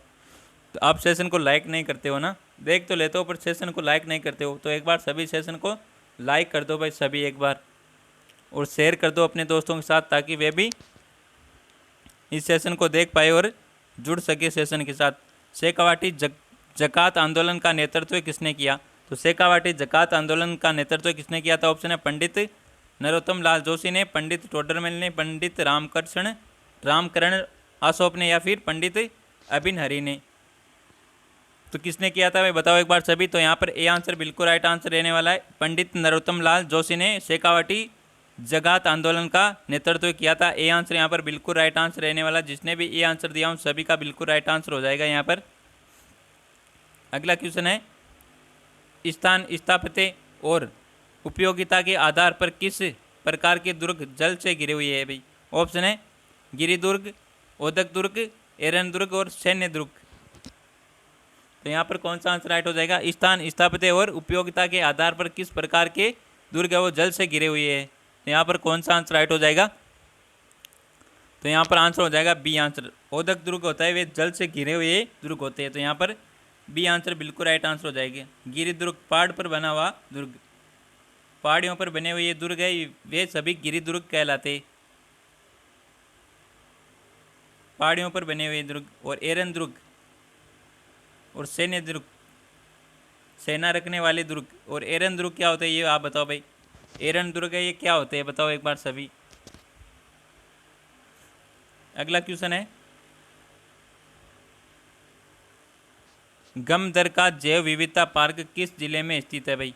[SPEAKER 1] तो आप सेशन को लाइक नहीं करते हो ना, देख तो लेते हो पर सेशन को लाइक नहीं करते हो। तो एक बार सभी सेशन को लाइक कर दो भाई सभी एक बार, और शेयर कर दो अपने दोस्तों के साथ, ताकि वे भी इस सेशन को देख पाए और जुड़ सके सेशन के साथ। शेखावाटी जकात आंदोलन का नेतृत्व किसने किया? तो शेखावाटी जकात आंदोलन का नेतृत्व किसने किया था? ऑप्शन है पंडित नरोत्तम लाल जोशी ने, पंडित टोडरमल ने, पंडित रामकरण आसोप ने या फिर पंडित अभिन हरि ने। तो किसने किया था भाई, बताओ एक बार सभी। तो यहाँ पर ए आंसर बिल्कुल राइट आंसर रहने वाला है। पंडित नरोत्तम लाल जोशी ने शेखावटी जगात आंदोलन का नेतृत्व किया था। ए आंसर यहाँ पर बिल्कुल राइट आंसर रहने वाला। जिसने भी ए आंसर दिया उन सभी का बिल्कुल राइट आंसर हो जाएगा यहाँ पर। अगला क्वेश्चन है, स्थान, स्थापत्य और उपयोगिता के आधार पर किस प्रकार के दुर्ग जल से घिरे हुए हैं भाई। ऑप्शन है गिरिदुर्ग, ओदक दुर्ग, एरन दुर्ग और सैन्य दुर्ग। तो यहाँ पर कौन सा आंसर राइट हो जाएगा, स्थान, स्थापत्य और उपयोगिता के आधार पर किस प्रकार के दुर्ग है वो जल से घिरे हुए हैं। तो यहाँ पर कौन सा आंसर राइट हो जाएगा, तो यहाँ पर आंसर हो जाएगा बी आंसर। ओदक दुर्ग होता है वे जल से घिरे हुए दुर्ग होते हैं। तो यहाँ पर बी आंसर बिल्कुल राइट आंसर हो जाएगी। गिरिदुर्ग पहाड़ पर बना हुआ दुर्ग, पहाड़ियों पर बने हुए ये दुर्ग है वे सभी गिरिदुर्ग कहलाते, पहाड़ियों पर बने हुए दुर्ग। और एरन दुर्ग और सैन्य दुर्ग, सेना रखने वाले दुर्ग। और एरन दुर्ग क्या होता है ये आप बताओ भाई। एरन दुर्ग है ये क्या होते हैं बताओ एक बार सभी। अगला क्वेश्चन है, गमदरका जैव विविधता पार्क किस जिले में स्थित है भाई।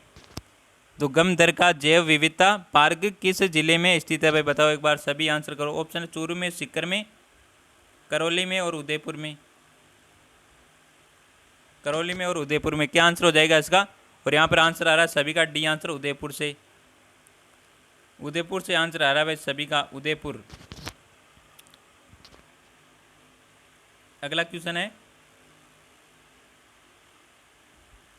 [SPEAKER 1] तो गमदरका जैव विविधता पार्क किस जिले में स्थित है भाई, बताओ एक बार सभी आंसर करो। ऑप्शन है चूरू में, सीकर में, करौली में और उदयपुर में। करौली में और उदयपुर में क्या आंसर हो जाएगा इसका। और यहाँ पर आंसर आ रहा है सभी का डी आंसर, उदयपुर से। उदयपुर से आंसर आ रहा है भाई सभी का, उदयपुर। अगला क्वेश्चन है,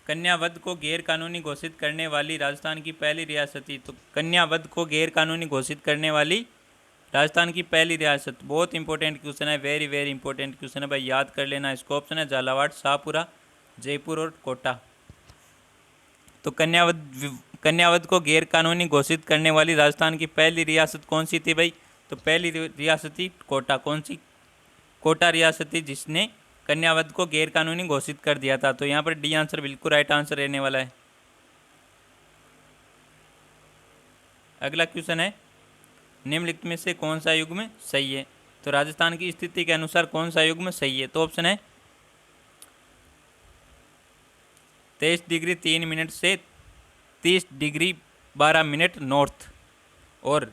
[SPEAKER 1] कन्यावध को गैर कानूनी घोषित करने वाली राजस्थान की पहली रियासत थी। तो कन्यावध को गैर कानूनी घोषित करने वाली राजस्थान की पहली रियासत, बहुत इंपॉर्टेंट क्वेश्चन है, वेरी वेरी इंपॉर्टेंट क्वेश्चन है भाई, याद कर लेना इसको। ऑप्शन है झालावाड़, शाहपुरा, जयपुर और कोटा। तो कन्यावध को गैर कानूनी घोषित करने वाली राजस्थान की पहली रियासत कौन सी थी भाई। तो पहली रियासत थी कोटा। कौन सी, कोटा रियासत थी जिसने कन्यावध को गैर कानूनी घोषित कर दिया था। तो यहाँ पर डी आंसर बिल्कुल राइट आंसर रहने वाला है। अगला क्वेश्चन है, निम्नलिखित में से कौन सा युग्म सही है। तो राजस्थान की स्थिति के अनुसार कौन सा युग्म सही है। तो ऑप्शन है 23 डिग्री 3 मिनट से 30 डिग्री 12 मिनट नॉर्थ और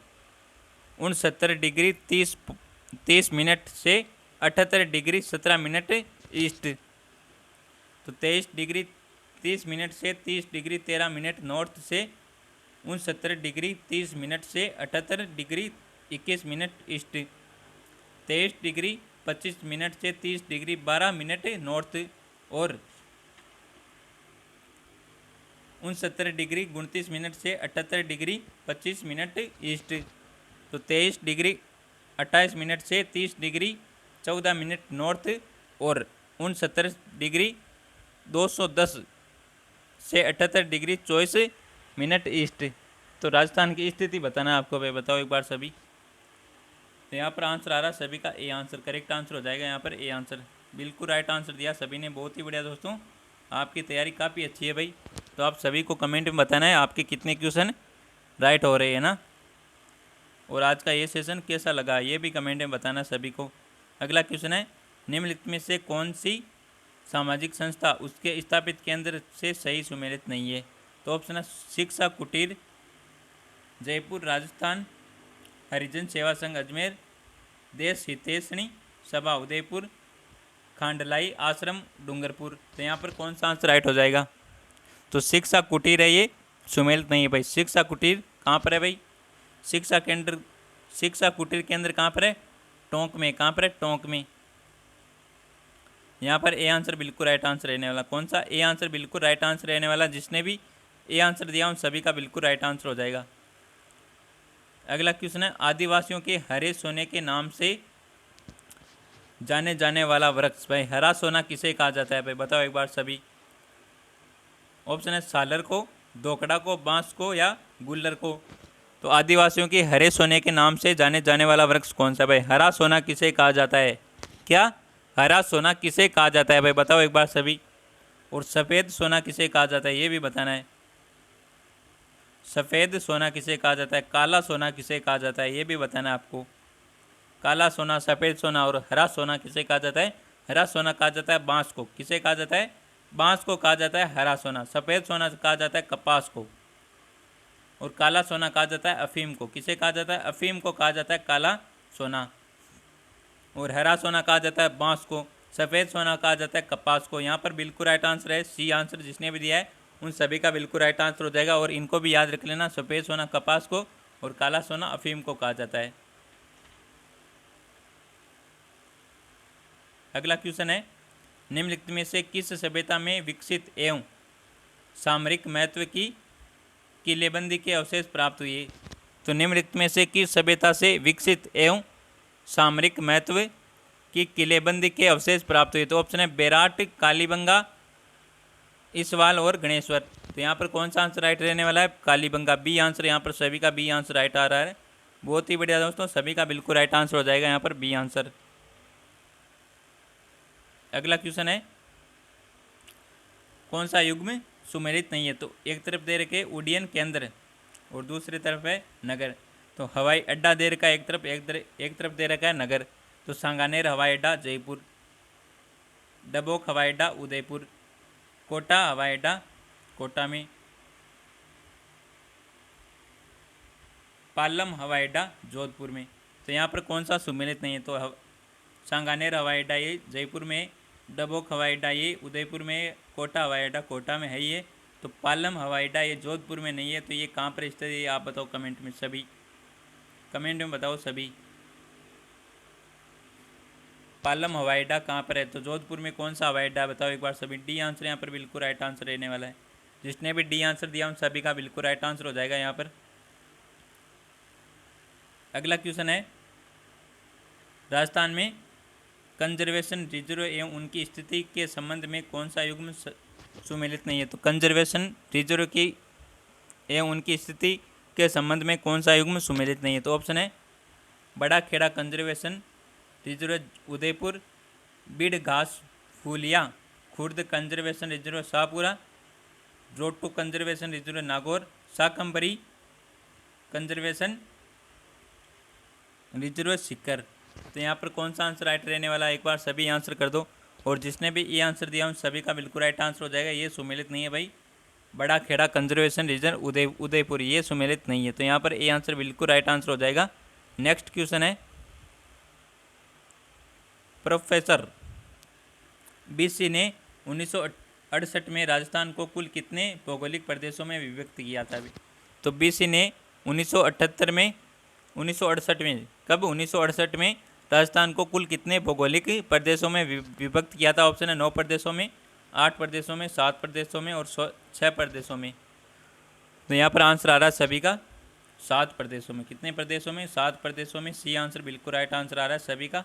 [SPEAKER 1] 69 डिग्री 30 मिनट से 78 डिग्री 17 मिनट ईस्ट। तो 23 डिग्री 30 मिनट से 30 डिग्री 13 मिनट नॉर्थ से 69 डिग्री 30 मिनट से 78 degree 21 minute east. 23 degree 25 minute से 30 डिग्री 12 मिनट नॉर्थ और 69 डिग्री 29 मिनट से 78 डिग्री 25 मिनट ईस्ट। तो 23 डिग्री 28 मिनट से 30 डिग्री 14 मिनट नॉर्थ और 69 डिग्री 210 से 78 डिग्री 24 मिनट ईस्ट। तो राजस्थान की स्थिति बताना है आपको भाई, बताओ एक बार सभी। तो यहाँ पर आंसर आ रहा है सभी का ए आंसर, करेक्ट आंसर हो जाएगा यहाँ पर ए आंसर। बिल्कुल राइट आंसर दिया सभी ने, बहुत ही बढ़िया दोस्तों, आपकी तैयारी काफ़ी अच्छी है भाई। तो आप सभी को कमेंट में बताना है आपके कितने क्वेश्चन राइट हो रहे हैं ना, और आज का ये सेशन कैसा लगा ये भी कमेंट में बताना सभी को। अगला क्वेश्चन है, निम्नलिखित में से कौन सी सामाजिक संस्था उसके स्थापित केंद्र से सही सुमेलित नहीं है। तो ऑप्शन है शिक्षा कुटीर जयपुर राजस्थान, हरिजन सेवा संघ अजमेर, देश हितैषणी सभा उदयपुर, खांडलाई आश्रम डूंगरपुर। तो यहाँ पर कौन सा आंसर राइट हो जाएगा। तो शिक्षा कुटीर है ये, सुमेलित नहीं है भाई। शिक्षा कुटीर कहाँ पर है भाई, शिक्षा कुटीर केंद्र कहाँ पर है, टोंक में। कहाँ पर है, टोंक में। यहाँ पर ए आंसर बिल्कुल राइट आंसर रहने वाला। कौन सा, ए आंसर बिल्कुल राइट आंसर रहने वाला। जिसने भी ए आंसर दिया उन सभी का बिल्कुल राइट आंसर हो जाएगा। अगला क्वेश्चन है, आदिवासियों के हरे सोने के नाम से जाने जाने वाला वृक्ष भाई, हरा सोना किसे कहा जाता है भाई, बताओ एक बार सभी। ऑप्शन है सालर को, दोकड़ा को, बांस को या गुल्लर को। तो आदिवासियों के हरे सोने के नाम से जाने जाने वाला वृक्ष कौन सा भाई, हरा सोना किसे कहा जाता है। क्या, हरा सोना किसे कहा जाता है भाई, बताओ एक बार सभी। और सफ़ेद सोना किसे कहा जाता है ये भी बताना है। सफ़ेद सोना किसे कहा जाता है, काला सोना किसे कहा जाता है ये भी बताना है आपको। काला सोना, सफ़ेद सोना और हरा सोना किसे कहा जाता है। हरा सोना कहा जाता है बांस को, किसे कहा जाता है, बांस को कहा जाता है हरा सोना, सफ़ेद सोना कहा जाता है कपास को, और काला सोना कहा जाता है अफीम को। किसे कहा जाता है? अफीम को कहा जाता है काला सोना, और हरा सोना कहा जाता है बांस को, सफ़ेद सोना कहा जाता है कपास को। यहाँ पर बिल्कुल राइट आंसर है सी आंसर, जिसने भी दिया है उन सभी का बिल्कुल राइट आंसर हो जाएगा। और इनको भी याद रख लेना, सफ़ेद सोना कपास को और काला सोना अफीम को कहा जाता है। अगला क्वेश्चन है, निम्नलिखित में से किस सभ्यता में विकसित एवं सामरिक महत्व की किलेबंदी के अवशेष प्राप्त हुए? तो निम्नलिखित में से किस सभ्यता से विकसित एवं सामरिक महत्व की किलेबंदी के अवशेष प्राप्त हुए? तो ऑप्शन है बेराट, कालीबंगा, इसवाल और गणेश्वर। तो यहाँ पर कौन सा आंसर राइट रहने वाला है? Kalibangan, B answer. यहाँ पर सभी का बी आंसर राइट आ रहा है। बहुत ही बढ़िया दोस्तों, सभी का बिल्कुल राइट आंसर हो जाएगा यहाँ पर बी आंसर। अगला क्वेश्चन है, कौन सा युग्म सुमेलित नहीं है? तो एक तरफ दे रखे उड्डयन केंद्र और दूसरी तरफ है नगर। तो हवाई अड्डा दे रखा है एक तरफ दे रखा है नगर। तो सांगानेर हवाई अड्डा जयपुर, डबोक हवाई अड्डा उदयपुर, कोटा हवाई अड्डा कोटा में, पालम हवाई अड्डा जोधपुर में। तो यहाँ पर कौन सा सुमेलित नहीं है? तो सांगानेर हवाई अड्डा ये जयपुर में, डबोक हवाई अड्डा ये उदयपुर में, कोटा हवाई अड्डा कोटा में है ये। तो पालम हवाई अड्डा ये जोधपुर में नहीं है। तो ये कहाँ पर स्थित है ये आप बताओ कमेंट में, सभी कमेंट में बताओ सभी। पालम हवाई अड्डा कहाँ पर है? तो जोधपुर में कौन सा हवाई अड्डा बताओ एक बार सभी। डी आंसर यहाँ पर बिल्कुल राइट आंसर रहने वाला है। जिसने भी डी आंसर दिया उन सभी का बिल्कुल राइट आंसर हो जाएगा यहाँ पर। अगला क्वेश्चन है, राजस्थान में कंजर्वेशन रिजर्व एवं उनकी स्थिति के संबंध में कौन सा युग्म सुमेलित नहीं है? तो कंजर्वेशन रिजर्व की एवं उनकी स्थिति के संबंध में कौन सा युग्म सुमेलित नहीं है? तो ऑप्शन है Bada Kheda conservation reserve Udaipur, Beed Ghas Phulia Khurd conservation reserve Shahpura, Rotu conservation reserve Nagaur, Shakambhari conservation reserve Sikar. तो यहाँ पर कौन सा आंसर राइट रहने वाला है? एक बार सभी आंसर कर दो। और जिसने भी ये आंसर दिया उन सभी का बिल्कुल राइट आंसर हो जाएगा। ये सुमेलित नहीं है भाई, बड़ा खेड़ा कंजर्वेशन रिजर्व उदयपुर ये सुमेलित नहीं है। तो यहाँ पर ये आंसर बिल्कुल राइट आंसर हो जाएगा। नेक्स्ट क्वेश्चन है, प्रोफेसर बीसी ने 1968 में राजस्थान को कुल कितने भौगोलिक प्रदेशों में विभक्त किया था? तो बीसी ने 1968 में 1968 में कब 1968 में राजस्थान को कुल कितने भौगोलिक प्रदेशों में विभक्त किया था? ऑप्शन है 9 प्रदेशों में, 8 प्रदेशों में, 7 प्रदेशों में और 6 प्रदेशों में। तो यहाँ पर आंसर आ रहा है सभी का 7 प्रदेशों में। कितने प्रदेशों में? 7 प्रदेशों में। सी आंसर बिल्कुल राइट आंसर आ रहा है सभी का।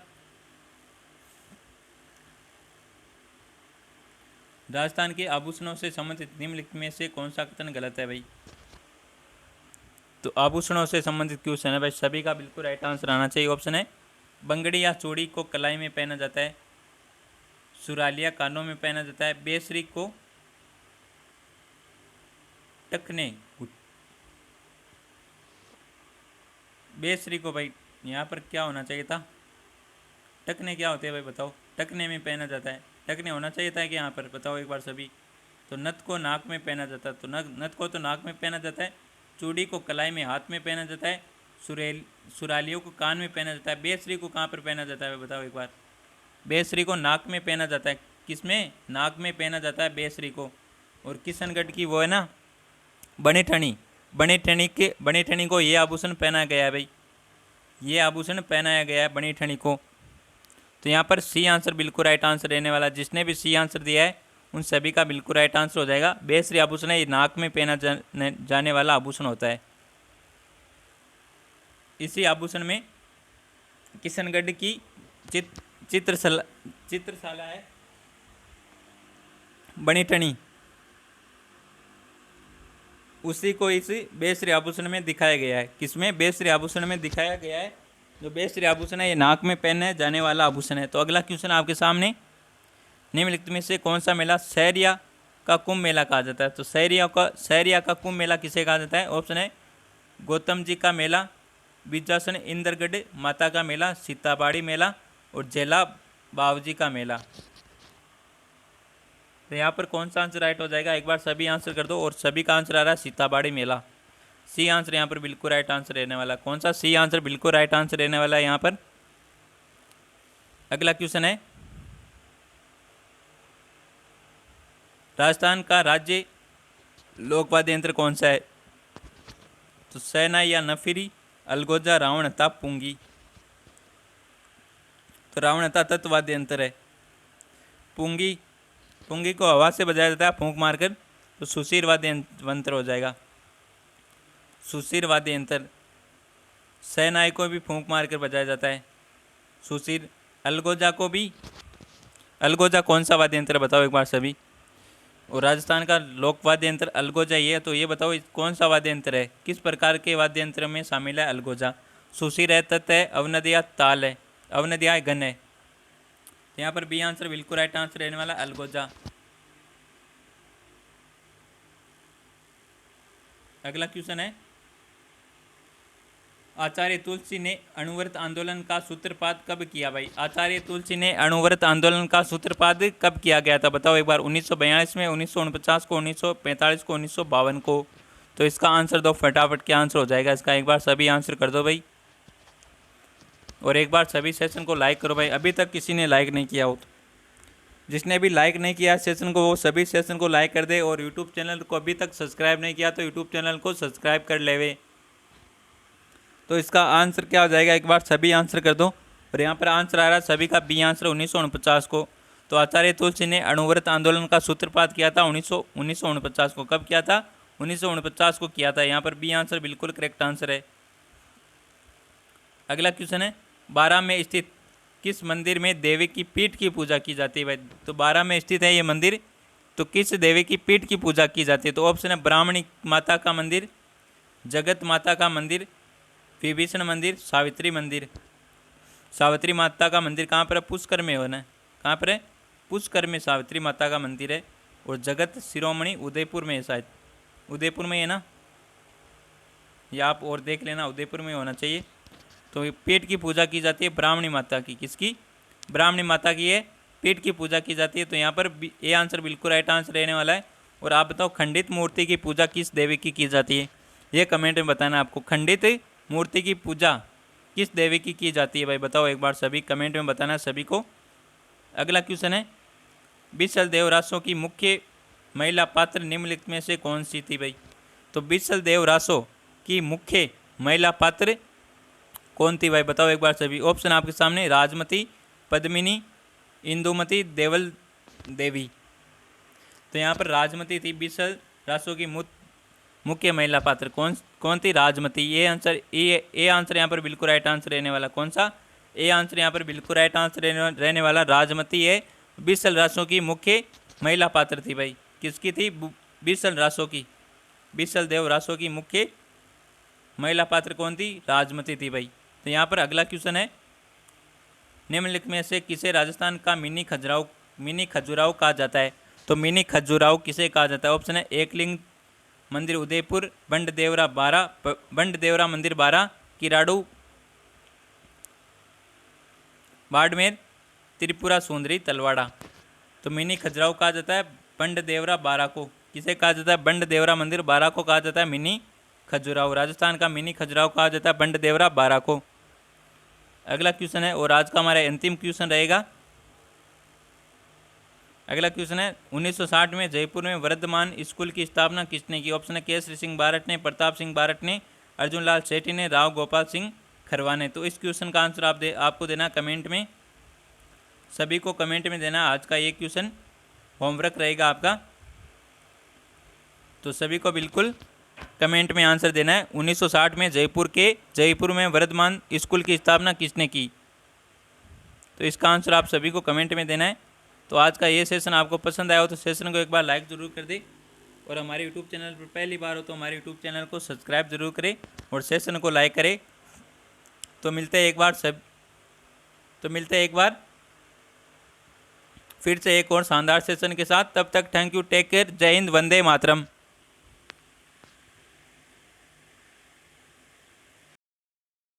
[SPEAKER 1] राजस्थान के आभूषणों से संबंधित निम्नलिखित में से कौन सा कथन गलत है भाई? तो आभूषणों से संबंधित क्वेश्चन है भाई, सभी का बिल्कुल राइट आंसर आना चाहिए। ऑप्शन है बंगड़ी या चूड़ी को कलाई में पहना जाता है, सुरालिया कानों में पहना जाता है, बेसरी को टकने, बेसरी को भाई यहाँ पर क्या होना चाहिए था? टकने क्या होते हैं भाई बताओ? टकने में पहना जाता है, टकने होना चाहिए था कि यहाँ पर बताओ एक बार सभी। तो नथ को नाक में पहना जाता है, तो नथ को तो नाक में पहना जाता है, चूड़ी को कलाई में हाथ में पहना जाता है, सुरालियों को कान में पहना जाता है। बेसरी को कहाँ पर पहना जाता है बताओ एक बार? बेसरी को नाक में पहना जाता है। किसमें? नाक में पहना जाता है बेसरी को। और किशनगढ़ की वो है ना बनी ठनी को ये आभूषण पहनाया गया है भाई, ये आभूषण पहनाया गया है बनी ठनी को। तो यहाँ पर सी आंसर बिल्कुल राइट आंसर रहने वाला। जिसने भी सी आंसर दिया है उन सभी का बिल्कुल राइट आंसर हो जाएगा। बेसरी आभूषण है, ये नाक में पहना जाने वाला आभूषण होता है। इसी आभूषण में किशनगढ़ की चित्रशाला है बनी ठनी, उसी को इस बेसरी आभूषण में दिखाया गया है। किसमें? बेसरी आभूषण में दिखाया गया है। जो बेसरी आभूषण है ये नाक में पहने जाने वाला आभूषण है। तो अगला क्वेश्चन आपके सामने, निम्नलिखित में से कौन सा मेला सहरिया का कुंभ मेला कहा जाता है? तो सहरिया का कुंभ मेला किसे कहा जाता है? ऑप्शन है गौतम जी का मेला, बिजासन इंद्रगढ़ माता का मेला, सीताबाड़ी मेला और जेला बावजी का मेला। तो यहाँ पर कौन सा आंसर राइट हो जाएगा, एक बार सभी आंसर कर दो। और सभी का आंसर आ रहा है सीताबाड़ी मेला। सी आंसर यहाँ पर बिल्कुल राइट आंसर रहने वाला। कौन सा सी आंसर बिल्कुल राइट आंसर रहने वाला है यहाँ पर। अगला क्वेश्चन है, राजस्थान का राज्य लोक वाद्य यंत्र कौन सा है। तो शहनाई या नफीरी, अलगोजा, रावणता, पुंगी। तो रावणता तत्वाद्य यंत्र है। पुंगी, पुंगी को हवा से बजाया जाता है फूंक मारकर, तो सुशीर वाद्य यंत्र हो जाएगा। सुशीर वाद्य यंत्र। शहनाई को भी फूंक मारकर बजाया जाता है, सुशीर। अलगोजा को भी, अलगोजा कौन सा वाद्य यंत्र बताओ एक बार सभी। और राजस्थान का लोक वाद्य यंत्र अलगोजा ही है, तो ये बताओ कौन सा वाद्य यंत्र है, किस प्रकार के वाद्य यंत्र में शामिल है अलगोजा। सुशीर है, तत् है, अवनदिया ताल है, अवनदिया घन है। तो यहाँ पर बी आंसर बिल्कुल राइट आंसर रहने वाला अलगोजा। अगला क्वेश्चन है, आचार्य तुलसी ने अणुव्रत आंदोलन का सूत्रपात कब किया भाई। आचार्य तुलसी ने अणुव्रत आंदोलन का सूत्रपात कब किया गया था बताओ एक बार। 1942 में, 1949 को, 1945 को, 1952 को। तो इसका आंसर दो फटाफट, क्या आंसर हो जाएगा इसका, एक बार सभी आंसर कर दो भाई। और एक बार सभी सेशन को लाइक करो भाई, अभी तक किसी ने लाइक नहीं किया हो तो जिसने भी लाइक नहीं किया सेशन को वो सभी सेशन को लाइक कर दे। और यूट्यूब चैनल को अभी तक सब्सक्राइब नहीं किया तो यूट्यूब चैनल को सब्सक्राइब कर लेवे। तो इसका आंसर क्या हो जाएगा, एक बार सभी आंसर कर दो। और यहाँ पर आंसर आ रहा है सभी का बी आंसर 1949 को। तो आचार्य तुलसी ने अणुव्रत आंदोलन का सूत्रपात किया था 1949 को। कब किया था, 1949 को किया था। यहाँ पर बी आंसर बिल्कुल करेक्ट आंसर है। अगला क्वेश्चन है, 12 में स्थित किस मंदिर में देवी की पीठ की पूजा की जाती है भाई। तो 12 में स्थित है ये मंदिर, तो किस देवी की पीठ की पूजा की जाती है। तो ऑप्शन है ब्राह्मणी माता का मंदिर, जगत माता का मंदिर, विभीषण मंदिर, सावित्री मंदिर। सावित्री माता का मंदिर कहाँ पर है, पुष्कर में होना है। कहाँ पर है, पुष्कर में सावित्री माता का मंदिर है। और जगत शिरोमणि उदयपुर में है, शायद उदयपुर में है ना, या आप और देख लेना, उदयपुर में होना चाहिए। तो पेट की पूजा की जाती है ब्राह्मणी माता की, किसकी, ब्राह्मणी माता की है पेट की पूजा की जाती है। तो यहाँ पर ये आंसर बिल्कुल राइट आंसर रहने वाला है। और आप बताओ खंडित मूर्ति की पूजा किस देवी की जाती है, ये कमेंट में बताना आपको। खंडित मूर्ति की पूजा किस देवी की जाती है भाई, बताओ एक बार सभी कमेंट में बताना सभी को। अगला क्वेश्चन है, बिसल देव रासों की मुख्य महिला पात्र निम्नलिखित में से कौन सी थी भाई। तो बिसल देव रासों की मुख्य महिला पात्र कौन थी भाई, बताओ एक बार सभी। ऑप्शन आपके सामने, राजमती, पद्मिनी, इंदुमती, देवल देवी। तो यहाँ पर राजमती थी बिसल रासों की मुख्य महिला पात्र। कौन थी, राजमती। ये आंसर, ए आंसर यहाँ पर बिल्कुल राइट आंसर रहने वाला। कौन सा, ए आंसर यहाँ पर बिल्कुल राइट आंसर रहने वाला। राजमती है बिसल रासों की मुख्य महिला पात्र थी भाई। किसकी थी, बिसल रासों की, बिसल देव रासों की मुख्य महिला पात्र कौन थी, राजमती थी भाई। तो यहाँ पर अगला क्वेश्चन है, निम्नलिखित में से किसे राजस्थान का मिनी खजुराहो कहा जाता है। तो मिनी खजुराहो किसे कहा जाता है। ऑप्शन है, एकलिंग मंदिर उदयपुर, बंड देवरा मंदिर 12, किराड़ू बाड़मेर, त्रिपुरा सुंदरी तलवाड़ा। तो मिनी खजुराहो कहा जाता है बंड देवरा 12 को। किसे कहा जाता है, बंड देवरा मंदिर 12 को कहा जाता है मिनी खजुराहो। राजस्थान का मिनी खजुराहो कहा जाता है बंड देवरा 12 को। अगला क्वेश्चन है, और आज का हमारा अंतिम क्वेश्चन रहेगा। अगला क्वेश्चन है, 1960 में जयपुर में वर्धमान स्कूल की स्थापना किसने की। ऑप्शन है, केसरी सिंह बारट ने, प्रताप सिंह बारट ने, अर्जुन लाल सेठी ने, राव गोपाल सिंह खरवा ने। तो इस क्वेश्चन का आंसर आपको देना कमेंट में, सभी को कमेंट में देना। आज का ये क्वेश्चन होमवर्क रहेगा आपका, तो सभी को बिल्कुल कमेंट में आंसर देना है। 1960 में जयपुर में वर्धमान स्कूल की स्थापना किसने की। तो इसका आंसर आप सभी को कमेंट में देना है। तो आज का ये सेशन आपको पसंद आया हो तो सेशन को एक बार लाइक ज़रूर कर दे। और हमारे यूट्यूब चैनल पर पहली बार हो तो हमारे यूट्यूब चैनल को सब्सक्राइब जरूर करें और सेशन को लाइक करें। तो मिलते हैं एक बार फिर से एक और शानदार सेशन के साथ। तब तक थैंक यू, टेक केयर, जय हिंद, वंदे मातरम।